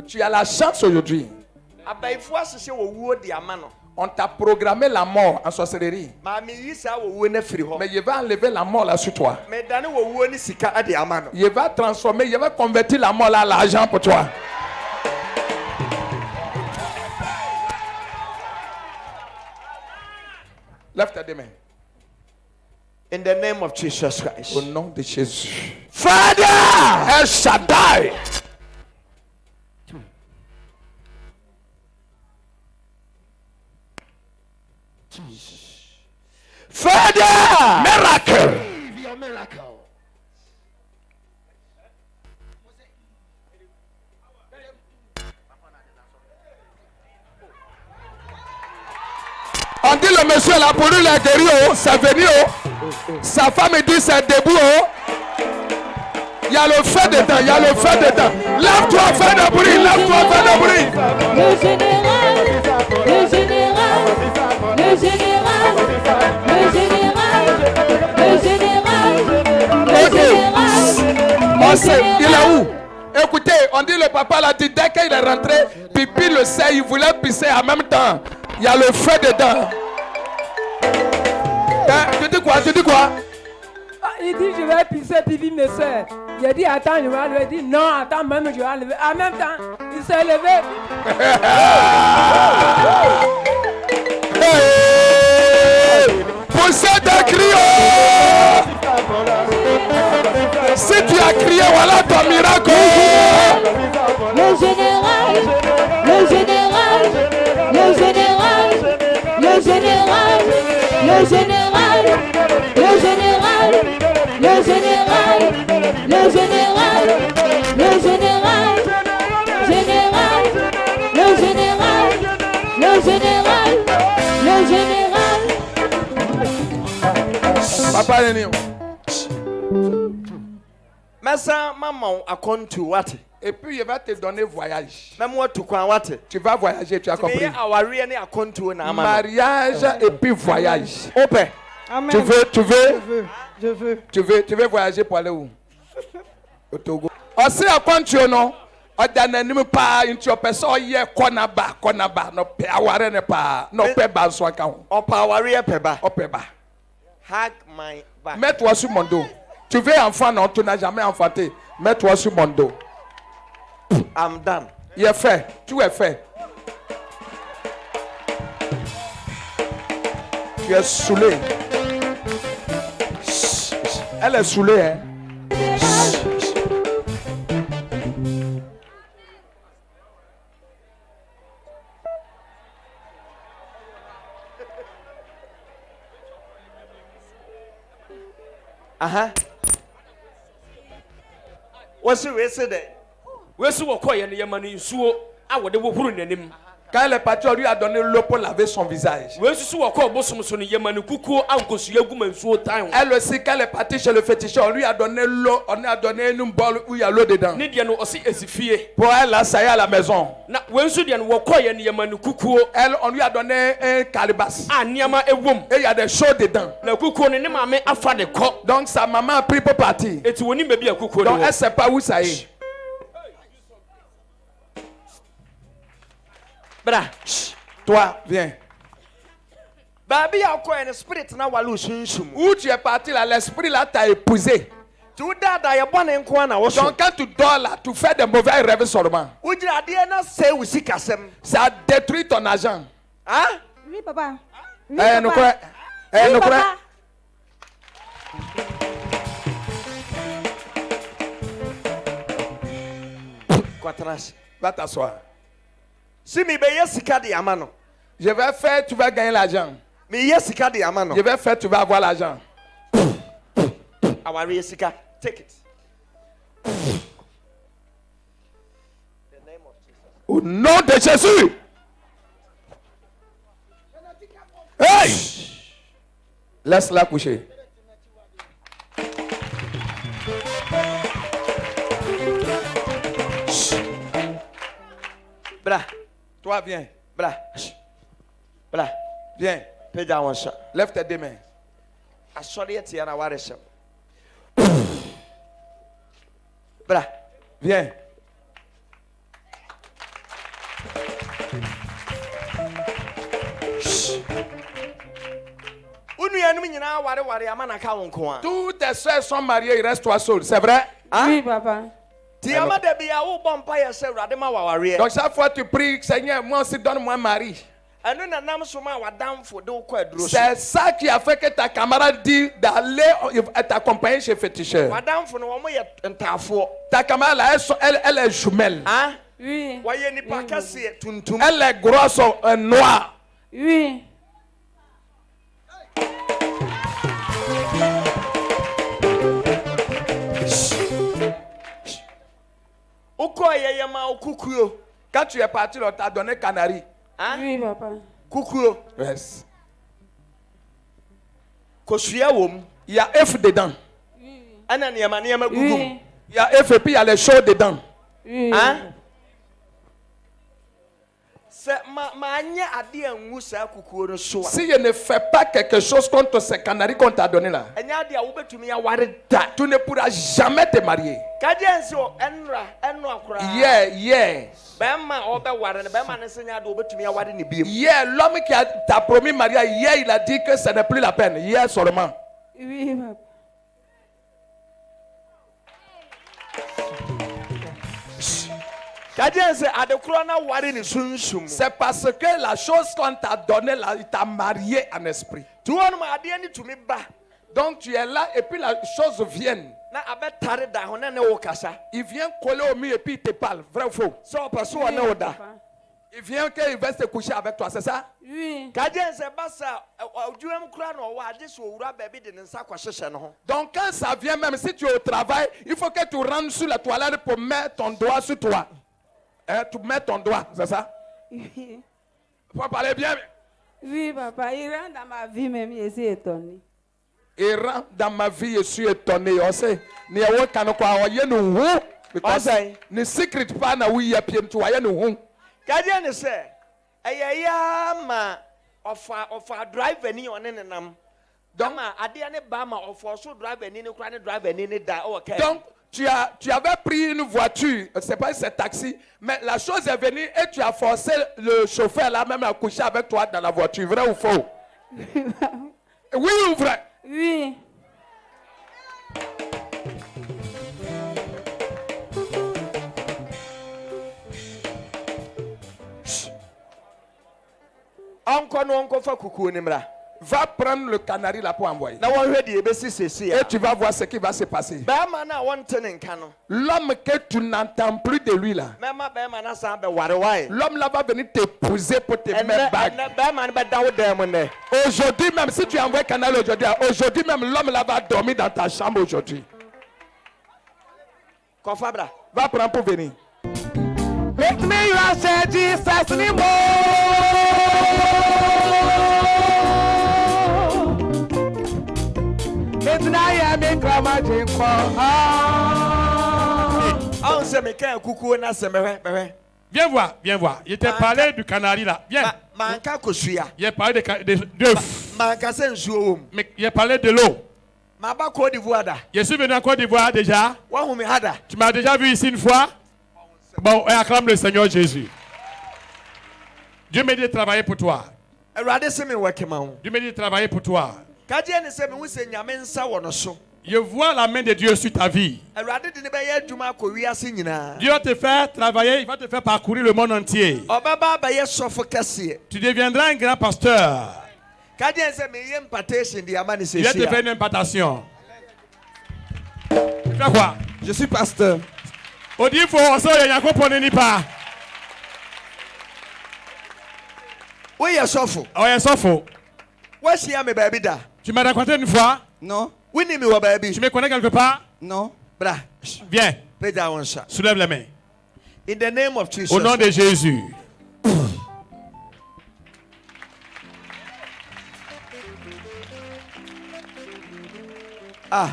Tu as la chance aujourd'hui. On t'a programmé la mort en sorcellerie. Mais il va enlever la mort là sur toi. Il va transformer, il va convertir la mort là à l'argent pour toi. Lève tes deux mains. In the name of Jesus Christ. Au nom de Jésus. Father! El Shaddai. Father! Miracle. Your miracle. On dit le monsieur là pour lui il est guéri, c'est venu. Sa femme dit c'est debout. Il y a le feu dedans, il y a le feu dedans. Lève-toi, fais de bruit, lève-toi, fais de bruit. Le général, le général, le général, le général, le général, le général. Il est où? Écoutez, on dit le papa l'a dit dès qu'il est rentré, Pipi le sait, il voulait pisser en même temps. Il y a le feu dedans. Tu dis quoi? Tu dis quoi? Il dit je vais pisser, Pipi me sert. Il a dit attends, je vais lever. Il dit non, attends, même je vais lever. En même temps, il s'est levé. Poussez des cris. Si tu as crié, voilà ton miracle. Le général, le général, le général, le général, le général, le général, le général, le général, le général, général, le général, le général, le général. Papa est né. Massa maman a compte to what? Et puis il va te donner voyage. Même moi tout quoi what? Tu vas voyager, tu as compris. Mariage et puis voyage. Open. Amen. Tu veux voyager pour aller où? Au Togo. Aussi à quand tu non? On donne pas une personne hier konaba no pe aware ne pa no pe ba so aka ho. On pa aware peba. O pe ba. Hug my back. Mets-toi sur mon dos. Tu veux enfant non, tu n'as jamais enfanté. Mets-toi sur mon dos. I'm done. Il est fait. Tout est fait. Tu es saoulé. Elle est saoulée, hein. What's the way said? Where's what quiet and Yamani Suo? I would have put in him. Quand elle est partie, on lui a donné l'eau pour laver son visage. Where's what called Bosom Son Yamani Kuku, Uncle Suyaguman Suo time. Elle aussi, quand elle est partie chez le féticheur, on lui a donné l'eau, on a donné une bol où il y a l'eau dedans. Nidiano aussi as fie. Pour elle, là, ça y est à la maison. Now, when Sudian were quiet and Yamani Kuku, Elle, on lui a donné un calebasse. ah, Niama a womb. Et il y a des choses dedans. La Kuku and Nema after the cock. Donc sa maman a pris pour partir. It's when you may be a Kuku. Donc elle ne sait pas où ça est. Bra. Toi, viens. Baby, I'll call in a spirit now. I lose him. Où tu es parti là, l'esprit là t'a épousé. To that, I am born in Kwana. Donc quand tu dors là, tu fais des mauvais rêves seulement. Would you not say we see Kassem? Ça détruit ton argent. Hein? Oui, papa. Oui, Eh, nous croyons. Eh, Oui, nous papa. croyons. Va t'asseoir. Si me be yesika de amano. Je vais faire, tu vas gagner l'argent. Me yesika de amano. Je vais faire, tu vas avoir l'argent. Our yesika. Take it. Au nom de Jésus. Hey! Laisse-la coucher. Bra. Toi, viens. Bra. Bra. Viens. Pay down one shot. Lève tes deux mains. I saw the tea and I want to Bra. Viens. Toutes Toutes tes soeurs sont mariées, il reste toi seul. C'est vrai? Oui, papa. Donc chaque fois tu pries, Seigneur, moi aussi donne-moi un mari. C'est ça qui a fait que ta camarade dit d'aller t'accompagner chez féticheur. Ta camarade là, elle est jumelle. Oui. Elle est grosse, noire. Oui. Quand tu es parti, on t'a donné canari. Oui, papa. Yes. Il Il y a œuf dedans. Oui. Il y a œuf et puis il y a les choses dedans. Oui. Si je ne fais pas quelque chose contre ces canaris qu'on t'a donné là, tu ne pourras jamais te marier. Hier, l'homme qui t'a promis mariage, hier, il a dit que ce n'est plus la peine. Hier seulement. Oui, papa. C'est parce que la chose qu'on t'a donnée là, il t'a marié en esprit. Donc tu es là et puis la chose vient. Il vient coller au mur et puis il te parle. Vrai ou faux? Il vient qu'il va se coucher avec toi, c'est ça? Oui. Donc quand ça vient, même si tu es au travail, il faut que tu rentres sur la toilette pour mettre ton doigt sur toi. Hein, tu mets ton doigt, c'est ça? Oui. Il faut parler bien. Oui, papa. Il rentre dans ma vie même, je suis étonné. Il rentre dans ma vie, je suis étonné. On sait, ni awo kanokwa oye no hu because ni secret pa na wi ya piem to oye no hu. Kaje say ya ma ofa driver ni one nenam. Donc ade ne ba ma ofa so driver ni kura ne driver ni da o okay. Donc tu avais pris une voiture, c'est pas un taxi, mais la chose est venue et tu as forcé le chauffeur là même à coucher avec toi dans la voiture, vrai ou faux? Oui ou vrai? Oui. Onko no onko fa kuku ni mra. Va prendre le canari là pour envoyer. Na won hwe de ebesi sesi ya. Et tu vas voir ce qui va se passer. Ba ma na won tene nka no. L'homme que tu n'entends plus de lui là. Mema ba ma na sa be ware wai. L'homme là va venir t'épouser pour te mettre bague. Ba ma ba dawo dem ne. Aujourd'hui même, si tu envoies canal aujourd'hui même, l'homme là va dormir dans ta chambre aujourd'hui. Kofabra. Va prendre pour venir. Make me you say Jesus anymore. It's now I make grandma drink for. On se me kan kuku na se me. Viens voir. Il t'a parlé du canari là. Viens. Manka kosuya. Il a parlé d'œufs. Manka se nsuo. Mais il a parlé de l'eau. Ma ba Côte d'Ivoire da. Je suis venu en Côte d'Ivoire déjà. Wa hu me hada. Tu m'as déjà vu ici une fois. Bon, et acclame le Seigneur Jésus. Dieu m'a dit de travailler pour toi. Erade se me work ma ho. Dieu m'a dit de travailler pour toi. Ka je ne se me hu se nyame nsa wo no so. Je vois la main de Dieu sur ta vie. Erade de ne be ye adwuma ko wiase nyina. Dieu va te faire travailler, il va te faire parcourir le monde entier. Obaba ba ye sofo kase. Tu deviendras un grand pasteur. Ka je se me ye impartation di amani se Il va te faire une impartation. Tu fais quoi? Je suis pasteur. On dit faut il y a quoi pour ne pas. Oui, ya sofo. Oh, il s'en faut. Wa shia me baby da. Tu m'as rencontré une fois? Non, Oui ni me wa baby. Tu me connais quelque part? non. Bra. Viens, Peja wonsa. soulève les mains. In the name of Jesus. Au nom de Jésus. Ah.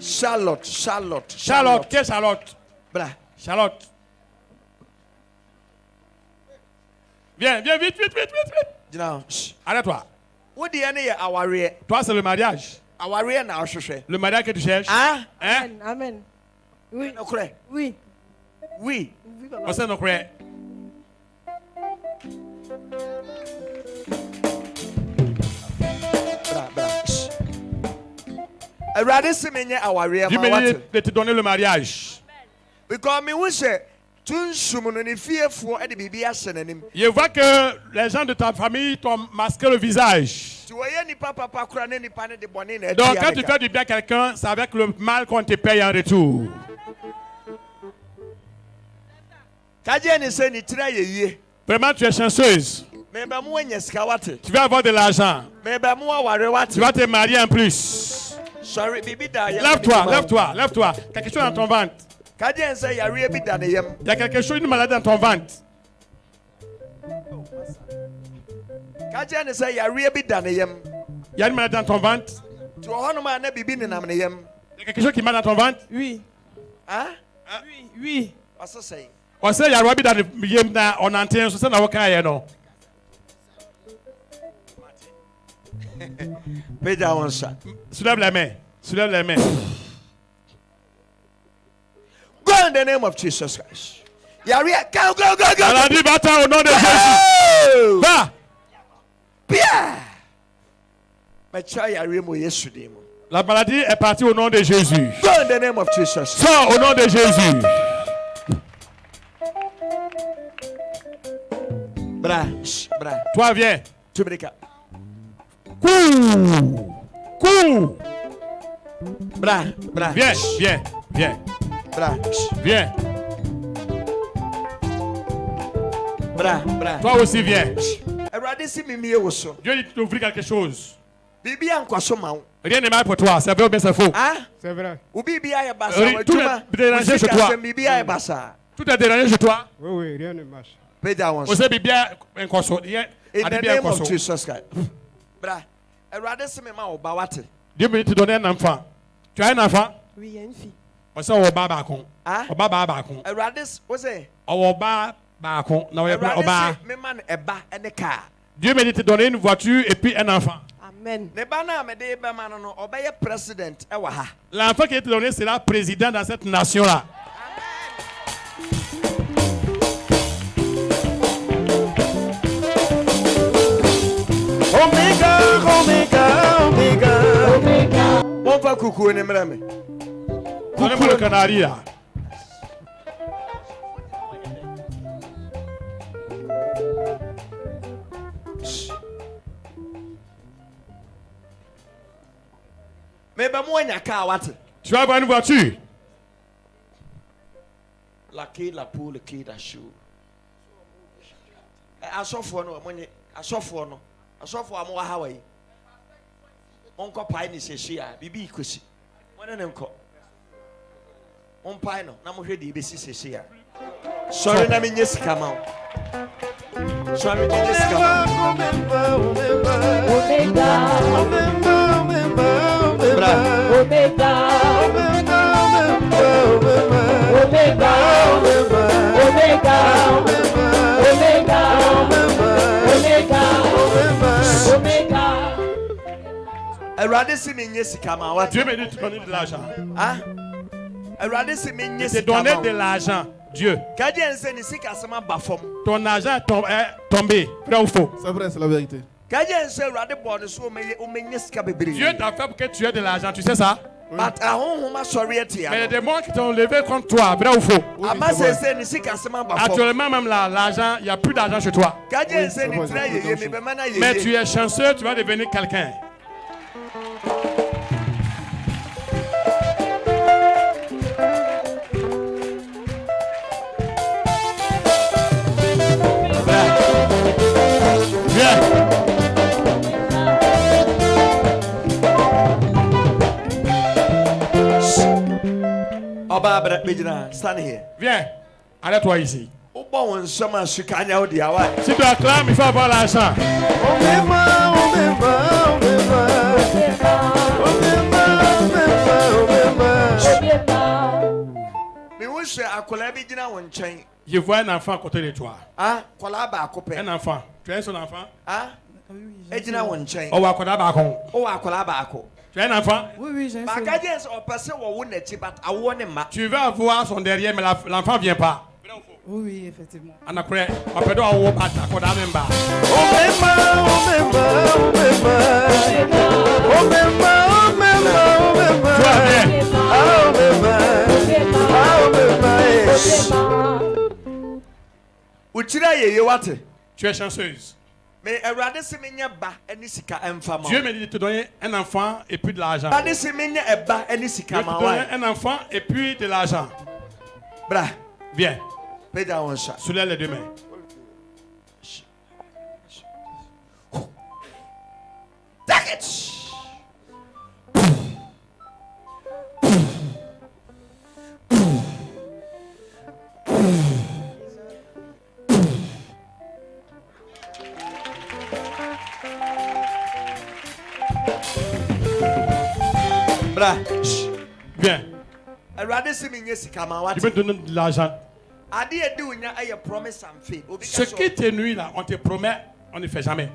Charlotte. Charlotte, qui est Charlotte? Bra. Charlotte. Viens, vite. Jina. Arrête-toi. Wo de ne ye aware. Toi, c'est le mariage. Aware na ohwehwe. Le mariage que tu cherches. Ah. Hein? Amen. Oui. Nokre. Oui. Oui. Oui, papa. On sait nos frères. Bra. Erade se me nye aware Dieu ma m'a dit wate. de te donner le mariage. Because me hu se tunsum no ne fiefo e de bibi ahye nanim. Je vois que les gens de ta famille t'ont masqué le visage. Ti wo ye nipa papa kura ne nipa ne de bone na Donc quand tu fais du bien à quelqu'un, c'est avec le mal qu'on te paye en retour. Kaje ne se ni tira ye yie. Vraiment, tu es chanceuse. Me ba mu anya sika wate. Tu vas avoir de l'argent. Me ba mu aware wate. Tu vas te marier en plus. Sorry bibi da ya. Lève-toi. Quelque chose dans ton ventre. Kaje nse yare bi da ne yam. Il y a quelque chose, une maladie dans ton ventre. Kaje ne se yare bi da ne yam. Il y a une maladie dans ton ventre. Ti wo hono ma na bibi ne nam ne yam. Il y a quelque chose qui mal dans ton ventre. Oui. Ah? Oui. Wasa say. On sait, il y a Robbie dans le yem, on entend, c'est ça, on a non. Peja wonsa. Soulève les mains. Go in the name of Jesus Christ. Yare go. On a dit, va-t'en au nom de Jésus. Va. Pia. Ma cha yare mo Yesu de mo. La maladie est partie au nom de Jésus. Go in the name of Jesus. Sors au nom de Jésus. Bra. Toi, viens. Tubrika. Cours. Bra. Viens. Bra. Viens. Bra. Toi aussi, viens. Erade si mi mie wo so. Dieu dit de t'ouvrir quelque chose. Bibi ankoso ma wo. Rien n'est mal pour toi. C'est vrai ou bien c'est faux? Ah? C'est vrai. Ou bibi aye basa Oui, wa tout juma. est dérangé chez toi. Bibi aye basa. Tout est dérangé chez toi. Oui, rien ne marche. Peja wonsa. Vous savez bien un conso. In the name of Jesus Christ. Bra. Erade si mi ma wo ba wate. Dieu me dit de te donner un enfant. Tu as un enfant? Oui, il y a une fille. On sait au bas bakon. Ah? Au bas bakon. Erade wo say. Au bas bakon. Non, au Erade bas. si mi man eba ene car. Dieu me dit de te donner une voiture et puis un enfant. Amen. Ne ba na me de be ma no obeye president e wa ha. L'enfant qui est donné sera président dans cette nation-là. Omega. Mon va kuku ne mra me. Donnez-moi le canari là. Tu vas avoir une voiture. La clé, la poule, le clé, la chou. Asofo no monye asofo no amu Hawaii onko pai ni sehia bibi ikosi wona ne nko on pai no na mo hwede ibesi sehia sorry na menye sika ma sorry menye sika ma Dieu me dit de te donner de l'argent. Hein? De donner de l'argent. Dieu. Ton argent est tombé. Vrai ou faux? C'est vrai, c'est la vérité. Dieu t'a fait pour que tu aies de l'argent. Tu sais ça? Oui. Mais les démons qui t'ont levé contre toi, vrai ou faux? Oui, Actuellement, même là, l'argent, il n'y a plus d'argent chez toi. Mais tu es chanceux, tu vas devenir quelqu'un. Stand here. Viens, arrête-toi ici. Si tu acclames, il faut avoir l'argent. Je vois un enfant à côté de toi. Un enfant. Tu es son enfant? Tu es un enfant? Oui, j'ai un seul. Tu veux avoir son derrière, mais l'enfant ne vient pas. Oui, effectivement. On a créé. On peut avoir un tu es chanceuse. Mais Dieu me dit de te donner un enfant et puis de l'argent. De te donner un enfant et puis de l'argent. Viens. Soulève les deux mains. Take it. Viens. Tu peux te donner de l'argent. Ce qui te nuit là, on te promet, on ne fait jamais.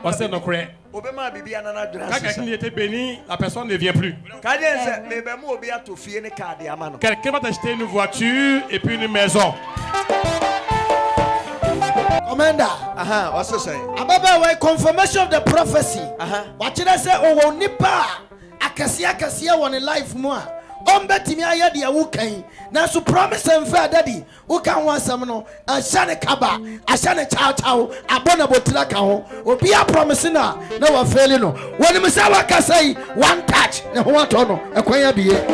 Parce que nous croyons. Quand quelqu'un était béni, la personne ne vient plus. Quelqu'un va t'acheter une voiture et puis une maison. Commander. What's it saying? Ababa, confirmation of the prophecy. What did I say? Oh, nipa. Akasia one life more. Betimi aya dia wukan na so promise and fair daddy wukan wansam no ashane kaba ashane chow abona botira ka ho obi a promise na wa fail no woni me say waka say one touch na ho ato no ekwan ya biye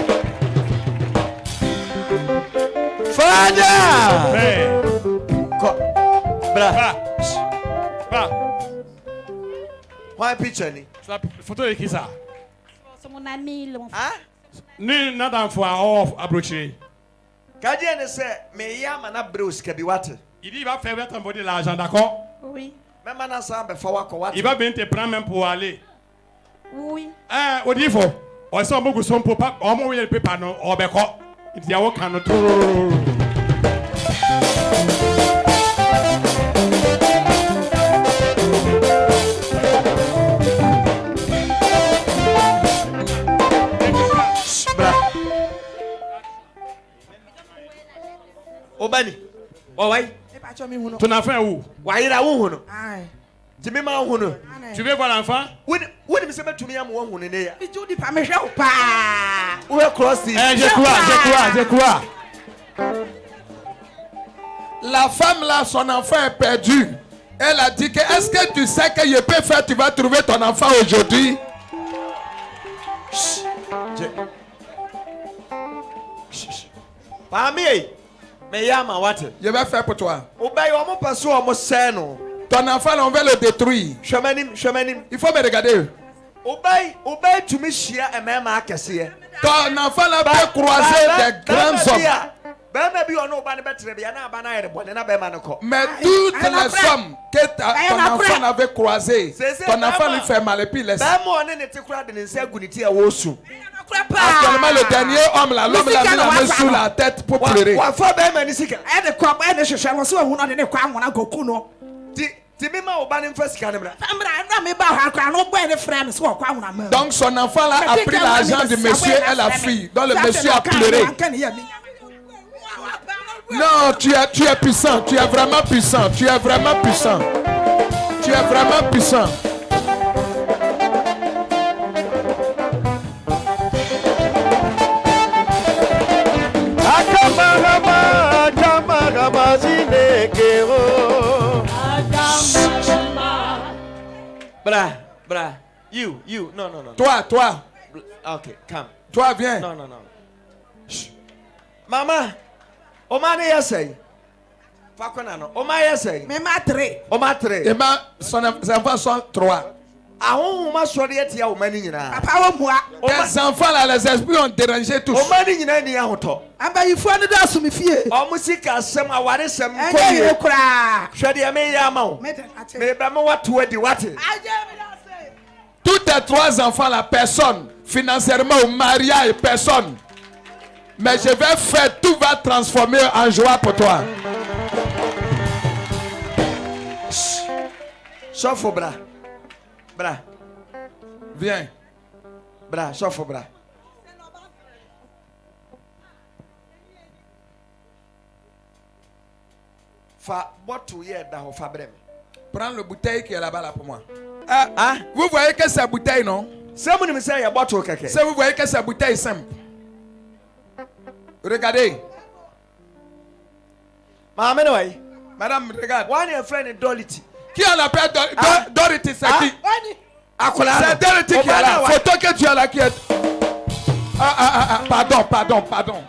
Father Hey bra why picture ni photo de qui ça? C'est mon ami l'enfant. Ni nada d'enfant abroché. Kadien ne sait mais ya mana bros kabi wate. Il dit il va faire t'envoyer de l'argent, d'accord? Oui. Même mana ça be fa wako wate. Il va bien te prendre même pour aller. Oui. On dit faut. On sait beaucoup son pour pas on moi il peut pas non on be ko. Il dit on kan tout. Obani. Ouais. Ton enfant est où? Waira où no? Tu me ma où no? Tu veux voir l'enfant? Oui, me sait tu me am où ne ya. Tu dis pas me jouer ou pas? Où est cross? Je crois. La femme là, son enfant est perdu. Elle a dit que est-ce que tu sais que je peux faire, tu vas trouver ton enfant aujourd'hui? Pamie, mais yama what? Je vais faire pour toi. Obey au mon passo au moseno. Ton enfant, on va le détruire. Chemenim. Il faut me regarder. Obey to me share et même à casser. Ton enfant là peut croiser des grands hommes. Mais toutes les hommes que ton enfant avait croisées, ton enfant lui fait mal et puis laisse. Actuellement, le dernier homme là, l'homme l'a mis la main sur la tête pour pleurer. Donc son enfant là a pris l'argent du monsieur et la fille, dont le monsieur a pleuré. Non, tu es puissant, tu es vraiment puissant, tu es vraiment puissant. Tu es vraiment puissant. Bra, you, no. Toi. Okay, come. Toi, viens. No. Shh. Mama, Oma ne yasay. Fakona no. Oma yasay. Me matre. Oma tre. Eh ben, ses enfants sont 3. Ahon ma sori etia oma ni nyina. Papa wo mua. Les enfants là, les esprits ont dérangé tous. Oma ni nyina ni ahoto. Amba yifo ne da so me fie. Omo sika asem aware sem Enye koye. kura. Hwede me ya ma wo. Me ba me watu adi wate. Tous tes 3 enfants là, personne. Financièrement ou mariage, personne. Mais je vais faire, tout va transformer en joie pour toi. Sauf au bras. Viens. Bra, sauf au bras. Fa botu ye da ho fa brem. Prends le bouteille qui est là-bas là pour moi. Vous voyez que c'est bouteille, non? C'est vous voyez que c'est bouteille simple. Regardez. Madame, regarde. Qui on appelle Dorothy? C'est qui? C'est Dorothy qui est là. Photo que tu as là qui est. Pardon.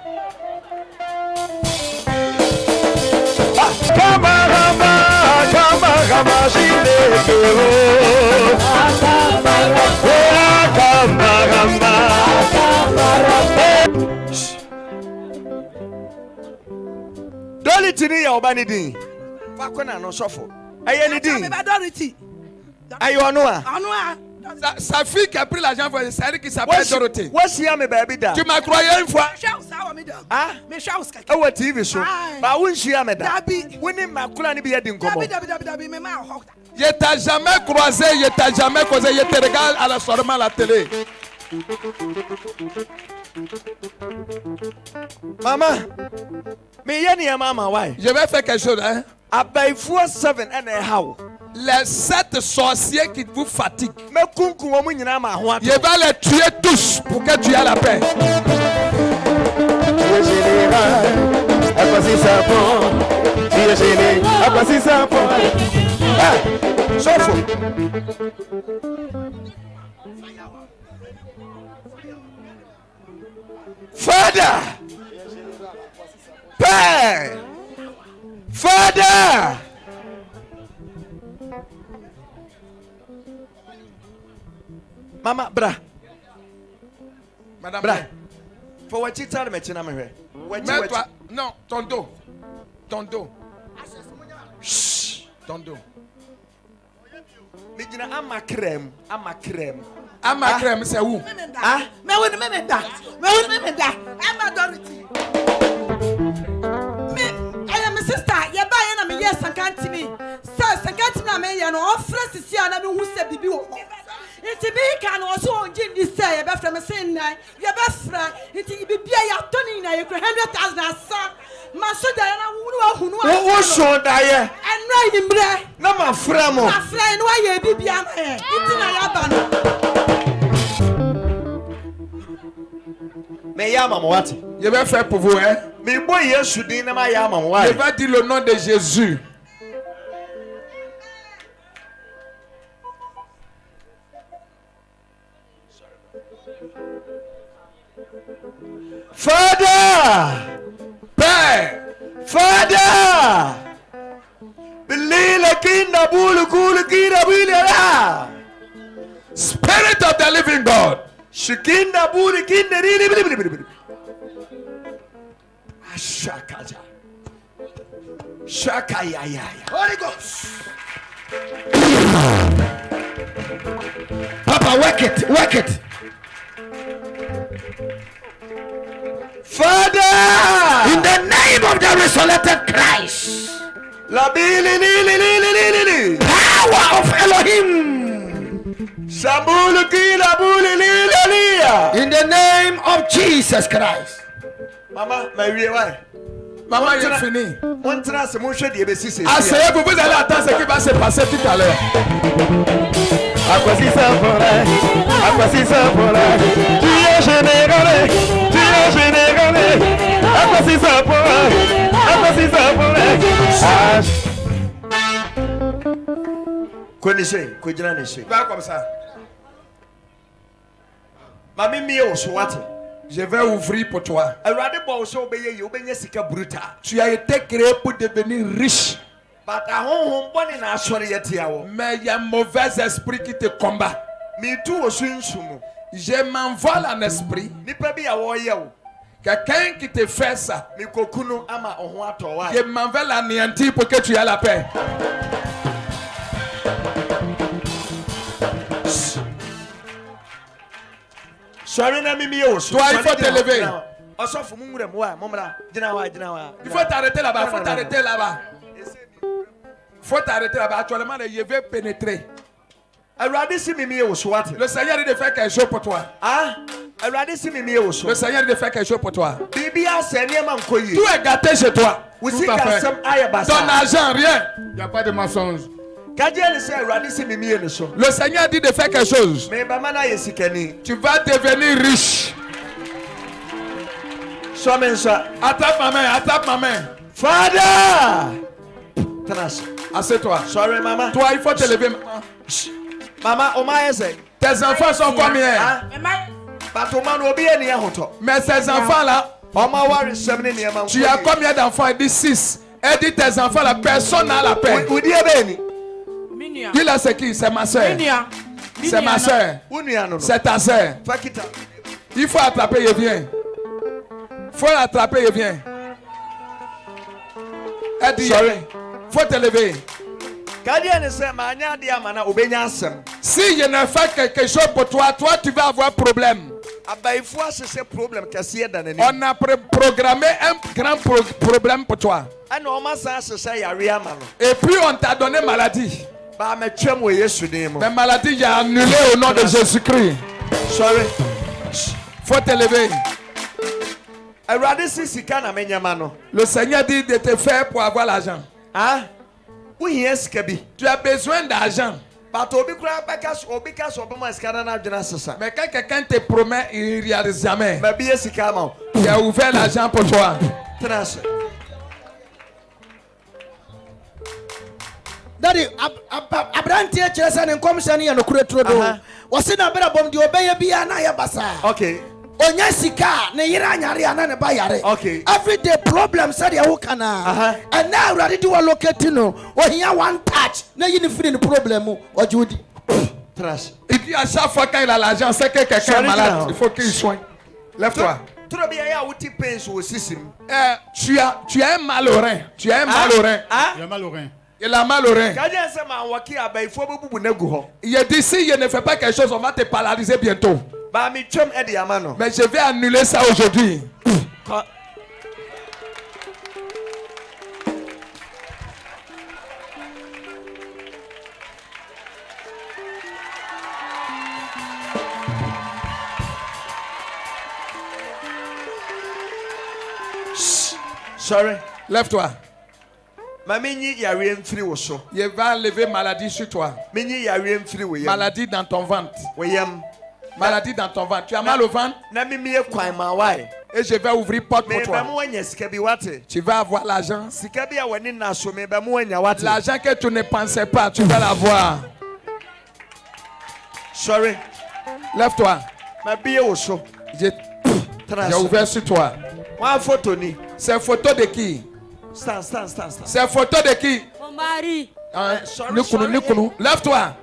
Dorothy ni ya obani din. Fakona no sofo. Aye ni din. Dorothy. Aye onu a. Sa fille qui a pris l'argent pour elle qui s'appelle Dorothée. What's here me baby da? Tu m'as croyé une fois. Ah? Me shows ka. Oh TV show. Ba won shia me da. Woni makula ni bi ye din komo. Dabi me ma ho. Je t'ai jamais croisé, je te regarde à la soirée à la télé. Maman, mais y'a ni maman, why? Je vais faire quelque chose, hein? About 4-7 and a how? Les 7 sorciers qui vous fatiguent, mais je vais les tuer tous pour que tu aies la paix. Father, Père, Father. Mama, bra. Madame, bra. For what you tell me, China, mets-toi. Non, ton dos. Chut, ton dos. Ama crème. Ama crème, c'est où? Ah? Mais oui, Ama Dorothy. Mais, I am a sister. You buy an am yes, and can't me. Sir, I can't me. You know, fresh is here, and I who said the bill. It's a big can also on Jim this say about from a saying night. Your best friend, it will be a Tony, you could 100,000 son. Master Diana, who know so die and right in bread. No, my friend, why you be mais y'a what? Je vais faire pour vous, hein? Mais boy, yes, you didn't my yama. Je vais dire le nom de Jésus. Father, Père, Father, Bilila kinda bulu kulu kinda bilila. Spirit of the living God, Shikinda bulu kinda bili. Ashakaja. Shakaya. Holy Ghost. Papa, work it. Father, In the name of the resurrected Christ, la bili. power of Elohim. Sambulu kila buli lilia. In the name of Jesus Christ. Mama, my real wife. maman, il est fini. On trace mon chef de bessis. Asseyez-vous, vous allez attendre ce qui va se passer tout à l'heure. À quoi si ça pourrait? À quoi si ça pourrait? Tu es généreux, tu es généreux. À quoi si ça pourrait? À quoi si ça pourrait? Connaissez, connaissez. Va comme ça. Mami mi o so wate. Je vais ouvrir pour toi. Awurade bo so obeye obenye sika bruta. Tu as été créé pour devenir riche. But ahonhom bone na asori yetia wo. Mais il y a un mauvais esprit qui te combat. Mi tu o sunsumu. Je m'envole en esprit. Nipa bi a wo ye wo. Quelqu'un qui te fait ça. Mi kokunu ama ohun atowa. Je m'envole anéantir pour que tu aies la paix. Sorry na mimi o so. Toi, il faut te lever. Osofu mumure mo wa momra. Gina wa. Il faut t'arrêter là-bas. Faut t'arrêter là-bas. Faut t'arrêter là-bas. Actuellement, je vais pénétrer. Awurade si mimi o so wate. Le Seigneur dit de faire quelque chose pour toi. Ah, awurade si mimi o so. Le Seigneur dit de faire quelque chose pour toi. Bibi ase niema nkoyi. Tout est gâté chez toi. Wusi kasem ayabasa. Ton argent, rien. Il n'y a pas de mensonge. Le Seigneur dit de faire quelque chose. Tu vas devenir riche. Attrape ma main. Father! Assieds-toi. Sorry, maman. Toi, il faut te lever. Maman, tes enfants sont combien? Mais ces enfants-là, tu as combien d'enfants? Elle dit 6. Elle dit tes enfants, la personne n'a la paix. Dis-là, c'est qui? C'est ma soeur. C'est ma soeur. C'est ta soeur. Il faut attraper, il vient. Il faut l'attraper, il vient. Elle dit, faut te lever. Si je ne fais quelque chose pour toi, toi tu vas avoir problème. On a programmé un grand problème pour toi. Et puis on t'a donné maladie. Mais maladie, il a annulé au nom de Jésus-Christ. Faut te lever. Le Seigneur dit de te faire pour avoir l'argent. Tu as besoin d'argent. Mais quand quelqu'un te promet, il ne réalise jamais. Il a ouvert l'argent pour toi. Daddy, abrantie kyerɛ sɛ ne nkɔmhyɛ no yɛ nokorɛ turo do wɔse na berɛ bɔm deɛ ɔbɛyɛ biara na yɛ basaa onya sika ne yere anyare a na ne ba yare everyday problem sɛdeɛ woka naa ɛnɛ awurade de wɔlokati no ohia one touch na yi ne firi ne problem mu ɔgye wodi. Il dit à chaque fois quand il a l'argent, c'est que quelqu'un est malade. Il faut qu'il soigne. Lève-toi. Tu as un mal au rein. Tu as un mal au rein. Il a mal au rein. Il a mal au rein. Il a dit si je ne fais pas quelque chose, on va te paralyser bientôt. Mais je vais annuler ça aujourd'hui. Sorry. Lève-toi. Je vais enlever maladie sur toi. Maladie dans ton ventre. Maladie dans ton ventre. Tu as mal au ventre? Et je vais ouvrir porte pour toi. Tu vas avoir l'argent. L'argent que tu ne pensais pas, tu vas l'avoir. Sorry. Lève-toi. J'ai ouvert sur toi. One photo ni. C'est photo de qui? Stand. C'est photo de qui? Mon mari. Nikunu. Lève-toi.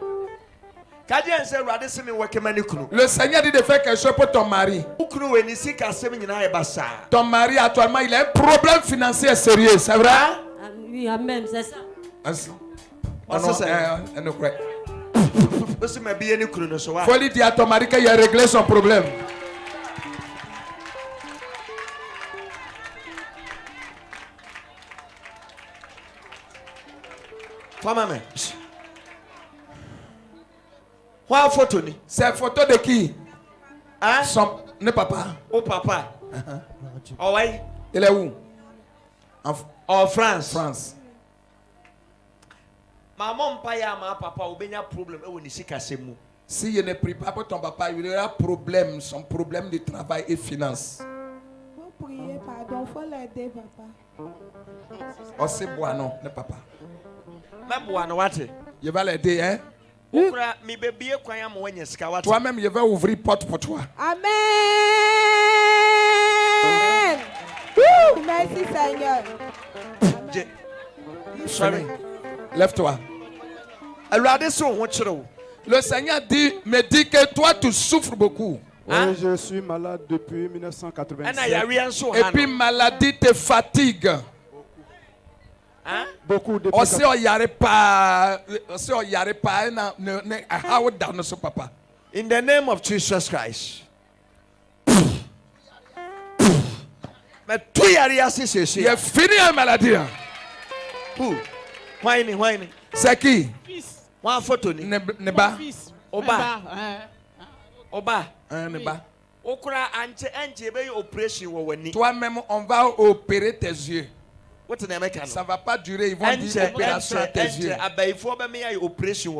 Le Seigneur dit de faire quelque chose pour ton mari. Ton mari actuellement il a un problème financier sérieux, c'est vrai? Oui, amen, c'est ça. Faut lui dire à ton mari qu'il a réglé son problème. C'est photo de qui? Son papa. Oh papa. Oh ouais. Il est où? En France. France. Maman paya ma papa ou bien problème et on ici cassé mou. Si je ne prie pas pour ton papa, il y aura problème, son problème de travail et finance. Vous priez, pardon, faut l'aider, papa. Oh, c'est bois, non, le papa. Même bois, non, what? Je vais l'aider, hein? Toi-même, je vais ouvrir porte pour toi. Amen. Woo! Merci, Seigneur. Sorry. Lève-toi. Le Seigneur me dit que toi, tu souffres beaucoup. Oui, je suis malade depuis 1987. Et puis, maladie te fatigue. Beaucoup de aussi on y arrive pas papa. In the name of Jesus Christ. Mais tout y arrive c'est il est fini la maladie. Who? Whiny. C'est qui? One photo ni. Neba. Oba. Neba. Okura anche be operation wo wani. Toi-même on va opérer tes yeux. Ça va pas durer, ils vont dire opération à tes yeux.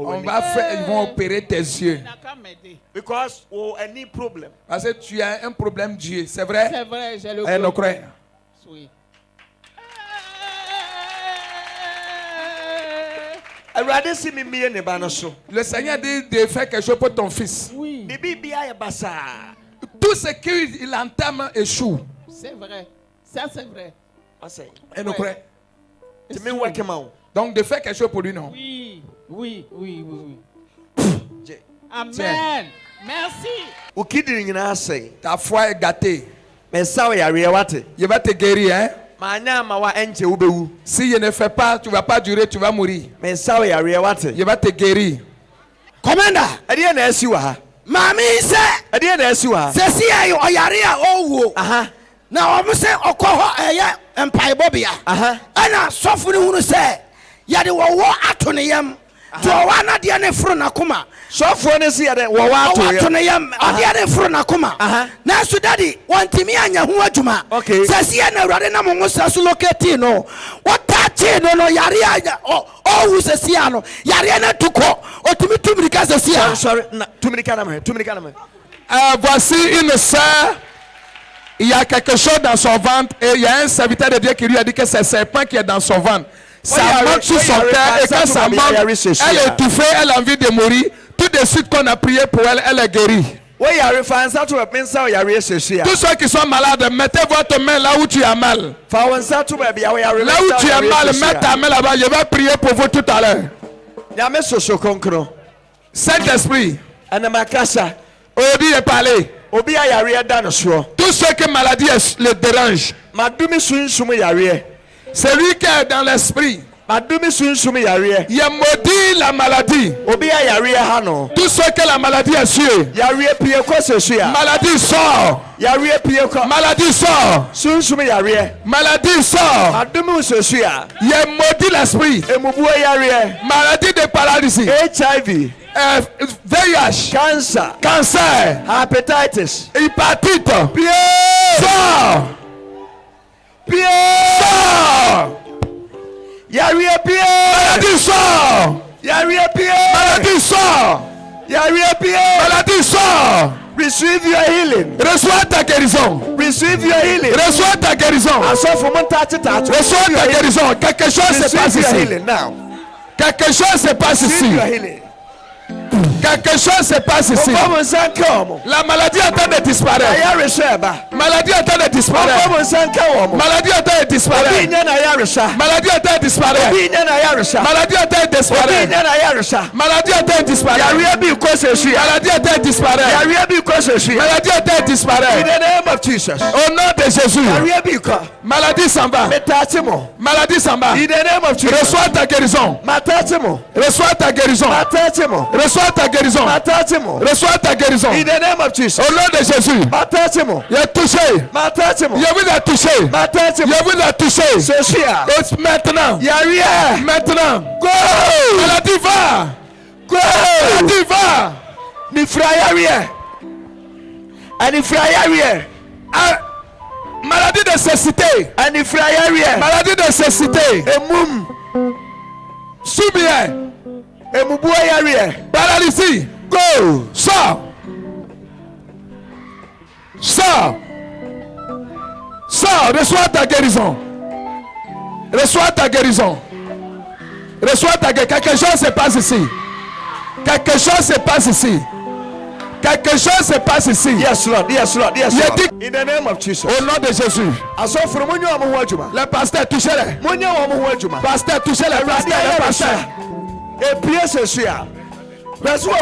On va faire, ils vont opérer tes yeux. Because any problem. Parce que tu as un problème d'yeux, c'est vrai? C'est vrai, j'ai le problème. Oui. Le Seigneur dit de faire quelque chose pour ton fils. Oui. Tout ce qu'il entame échoue. C'est vrai. Ça, c'est vrai. Et nous croyons. Donc de faire quelque chose pour lui, non? Oui. Amen. Merci. Ta foi est gâtée. Je vais te guérir, hein? Si je ne fais pas, tu ne vas pas durer, tu vas mourir. Je vais te guérir. Commandant. Mami c'est oyaria owo. Na omo se okoho eye empire bobia. Ana sofu ni hunu se yade wo ato ne yam. To wa na de ne furu na kuma. Sofu ne se yade wo ato ne yam. Ade ne furu na kuma. Na so daddy wantimi anya ho adwuma. Se se na awrade na mo so so locate no. Watache no yare anya. Oh se se ano. Yare na tuko. Otimi tumrika se se. Sorry. Tumrika na me. Voici une sœur. Il y a quelque chose dans son ventre et il y a un serviteur de Dieu qui lui a dit que c'est le serpent qui est dans son ventre. Ça monte sur son cœur et quand ça monte, elle est étouffée, elle a envie de mourir. Tout de suite qu'on a prié pour elle, elle est guérie. Tous ceux qui sont malades, mettez votre main là où tu as mal. Là où tu as mal, mets ta main là-bas. Je vais prier pour vous tout à l'heure. Saint-Esprit, Odi est parlé. Tout ce que maladie le dérange. Celui qui est dans l'esprit. Il a maudit la maladie. Tout ce que la maladie a sué. Maladie sort. Maladie sort. Maladie sort. Il a maudit l'esprit. Maladie de paralysie. HIV. VIH. Cancer. Hepatitis. Hépatite. Sort. Maladie sort. Maladie sort. Maladie sort. Receive your healing. Reçois ta guérison. Receive your healing. Reçois ta guérison. Reçois ta guérison. Quelque chose se passe ici. Quelque chose se passe ici. Quelque chose se passe ici. La maladie est en train de disparaître. Maladie est en train de disparaître. Maladie est en train de disparaître. Maladie est en train de disparaître. Maladie est en train de disparaître. Maladie est en train de disparaître. Maladie est en train de disparaître. Maladie est en train de disparaître. Au nom de Jésus. Maladie s'en va. Maladie s'en va. Reçois ta guérison. Reçois ta guérison. Reçois ta guérison. Reçois ta guérison. Au nom de Jésus. Il est touché. Il a touché. Il a touché. Et maintenant. Maintenant. Go. Maladie va. Go. Maladie va. Maladie de cécité. Maladie de cécité. Soubien. Paralysie. Go. Sors. Sors. Sors. Reçois ta guérison. Reçois ta guérison. Reçois ta guérison. Quelque chose se passe ici. Quelque chose se passe ici. Quelque chose se passe ici. Yes, Lord. Yes, Lord. Yes, Lord. In the name of Jesus. Au nom de Jésus. Le pasteur, touchez-le. Pasteur, touchez-le. Pasteur. Et puis c'est sûr. Voici le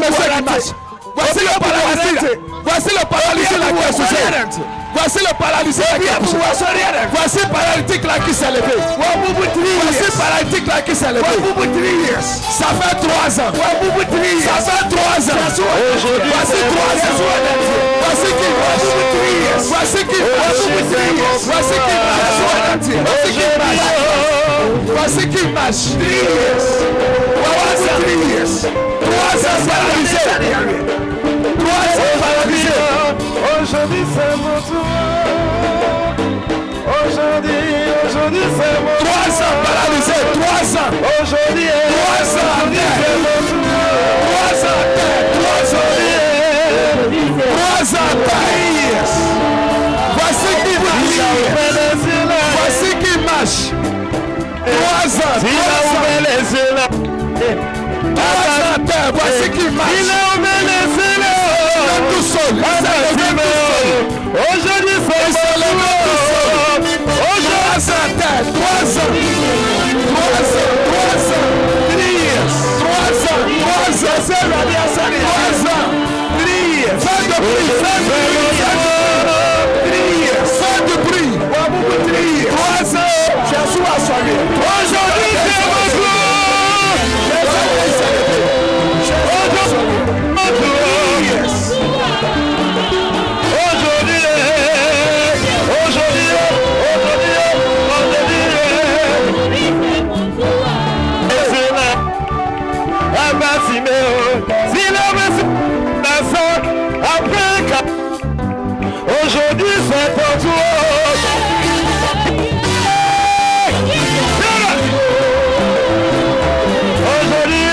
monsieur qui marche. Voici le paralysé. Voici le paralysé là qui est soucié. Voici le paralysé là qui est couché. Voici le paralytique là qui s'est levé. Voici le paralytique là qui s'est levé. Ça fait 3 ans. Ça fait 3 ans. Voici 3 ans. Voici qui marche. Voici qui marche. Voici qui marche. Voici qui marche. Voici qui marche. 3 ans paralysé. 3 ans paralysé. Aujourd'hui c'est mon tour. Aujourd'hui c'est mon tour. 3 ans paralysé. 3 ans. Aujourd'hui 3 ans à terre. 3 ans à terre. 3 ans à terre. Voici qui marche. Voici qui marche. 3 ans. 3 ans à terre. Voici qui marche. Tout seul. Aujourd'hui c'est mon tour. Aujourd'hui c'est 3 ans. 3 ans. Aujourd'hui c'est ton tour. Aujourd'hui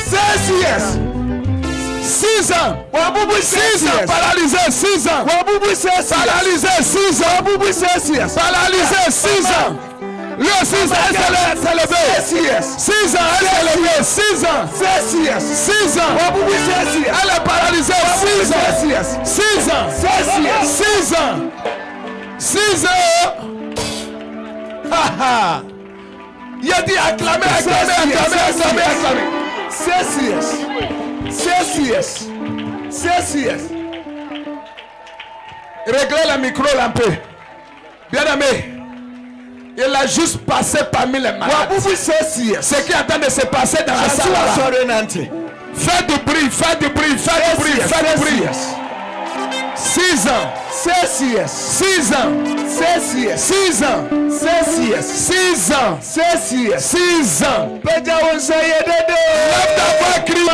6 ans. 6 ans paralysé. 6 ans. Paralysé 6 ans. Paralysé 6 ans. Le 6 ans, elle s'est levée. 6 ans, elle s'est levée. 6 ans. 6 ans. Elle est paralysée. 6 ans. 6 ans. 6 ans. 6 ans. Il a dit acclamer. 6 years. Réglez le micro là un peu. Bien aimé. Il a juste passé parmi les malades. Ce qui est en train de se passer dans la salle. Fais du bruit. 6 ans. 6 ans. 6 ans. 6 ans. Lève ta voix, crie.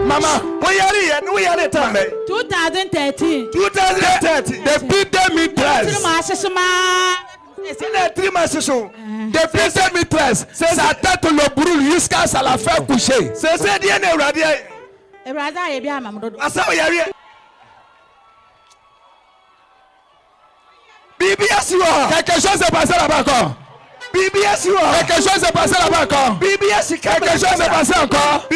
Maman, we are the time. 2013. 2013. depuis 2013. Depuis 2013, sa tête le brûle jusqu'à ça la fait coucher. C'est ça, Dieu n'est pas bien. Quelque chose s'est passé là-bas encore. Quelque chose s'est passé là-bas encore. Quelque chose s'est passé encore.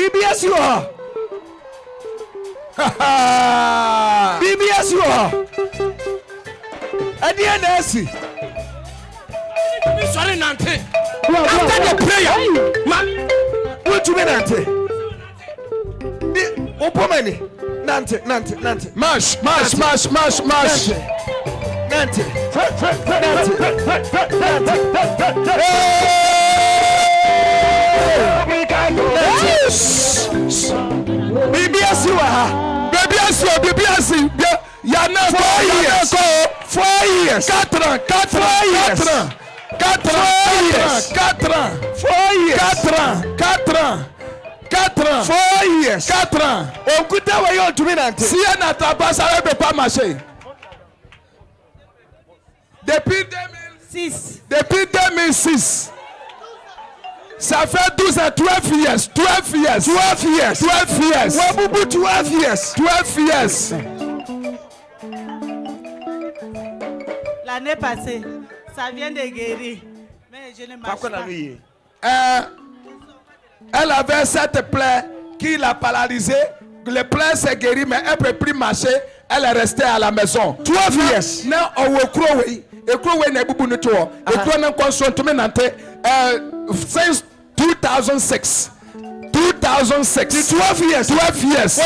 Sorry, Nante. After the prayer, what you mean, Nante? Nante. Marche. Nante. BBS. Il y a 9 ans. 4 years. 4 ans. 4 ans. On coûte à voyant tout Nante. Si elle n'attend pas, ça ne peut pas marcher. Depuis 2006. Ça fait 12 ans, 12 years. 12 years. L'année passée, ça vient de guérir. Mais je ne marche pas. Elle avait cette plaie qui l'a paralysée. Le plaie s'est guéri, mais elle ne peut plus marcher. Elle est restée à la maison. 12 years. Now, since 2006. 12 years. 12 years.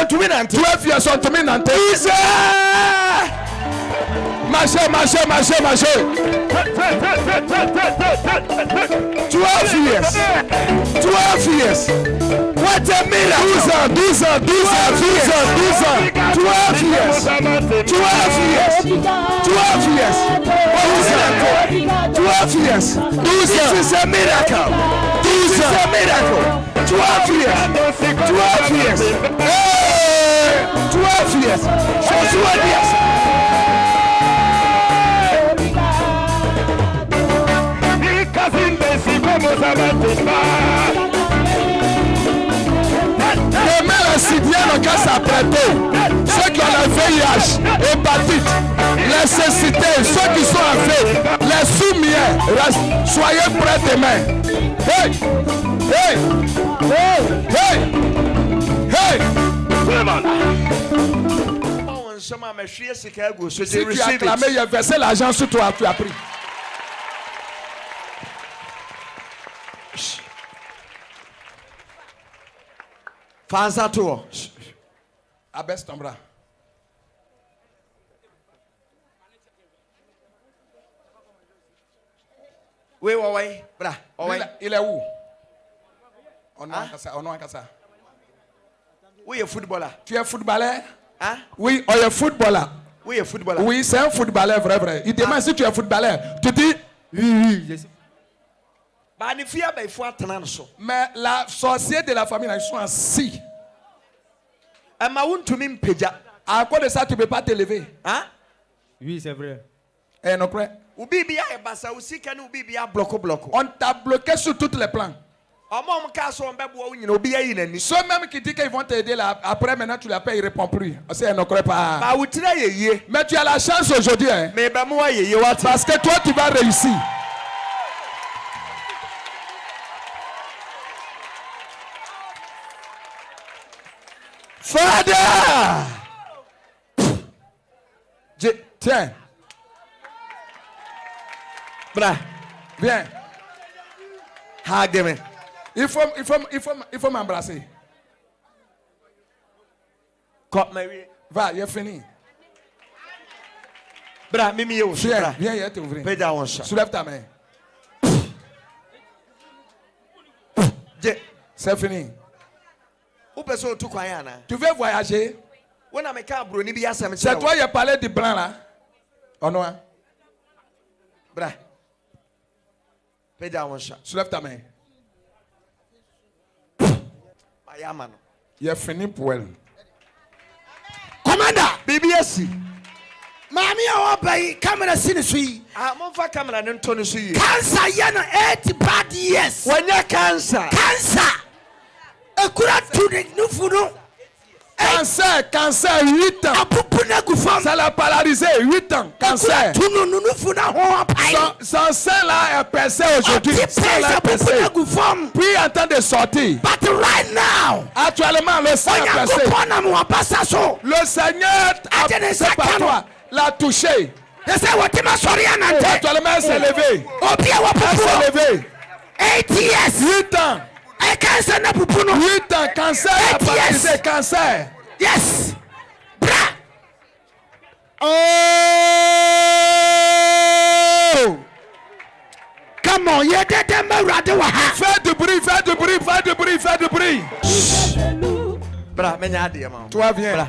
12 years on to me Nante. Marché. 12 years. What a miracle. 12 years. 12 years. 12 years. This is a miracle. 12 years. 12 years. So 12 years. Demain, la Sidienne, quand ça prête, ceux qui ont le VIH, hépatite, les cécités, ceux qui sont en fait, les soumiens, soyez prêts demain. Hey! Si tu as clamé, il a versé l'argent sur toi, tu as pris. Fanza toi. Abaisse ton bras. Oui, bras. Il est où? On a ça. Oui, il est footballeur. Tu es footballeur? Hein? Oui, on est footballeur. Oui, il est footballeur. Oui, c'est un footballeur, vrai. Il demande si tu es footballeur. Tu dis oui, je sais. Mais la sorcière de la famille, ils sont assis. À cause de ça, tu ne peux pas te lever. Hein? Oui, c'est vrai. Et non, prêt. On t'a bloqué sur tous les plans. Ceux même qui disent qu'ils vont t'aider là, après maintenant tu l'appelles, il ne répond plus. Parce ne croit pas. Mais tu as la chance aujourd'hui. Hein? Parce que toi, tu vas réussir. Father! Tiens. Bra. Viens. Hug. Il faut m'embrasser. Va, il est fini. Bra, Mimi, viens, il est ouvert. Soulève ta main. C'est fini. Tu veux voyager? C'est toi qui as parlé du blanc là? Oh non? Bra. Soulève ta main. Il est fini pour elle. Commander. BBS. Mami a wabai camera sini sui. Monfa camera n'entoni sui. Cancer yana 8 bad years. Wanya cancer. Cancer. Ekura tuni nufuno. Cancer 8 ans. Ça l'a paralysé, 8 ans. Cancer. Son sein là est percé aujourd'hui. Son sein là est percé. Puis il est en train de sortir. But right now, actuellement, le sein est percé. Le Seigneur a passé par toi, l'a touché. Actuellement, elle s'est levée. Elle s'est levée. 8 years. 8 ans. 8 ans, cancer, a paralysé, cancer. Yes. Bra. Oh. Come on, you did them Fais du bruit, fais du bruit, fais du bruit, fais du bruit. Bra, menyadi ama. Toi viens.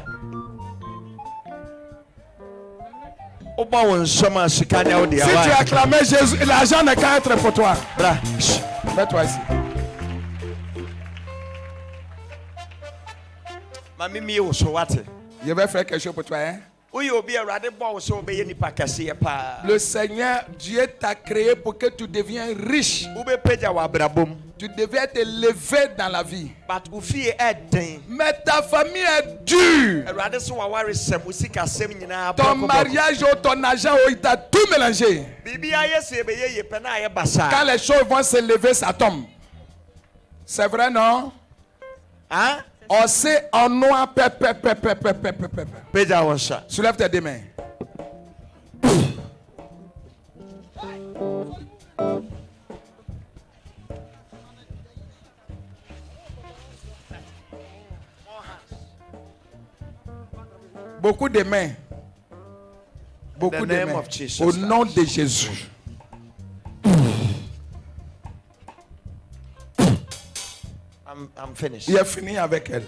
Si tu as acclamé Jésus, l'argent n'est qu'à être pour toi. Bra. Mets-toi ici. Je vais faire quelque chose pour toi. Hein? Le Seigneur, Dieu t'a créé pour que tu deviennes riche. Tu devais te lever dans la vie. Mais ta famille est dure. Ton mariage ou ton argent, il t'a tout mélangé. Quand les choses vont se lever, ça tombe. C'est vrai, non? Hein? On sait en noir, Soulève tes deux mains. Beaucoup de mains. Beaucoup de mains. Au nom de Jésus. I'm finished. Il est fini avec elle.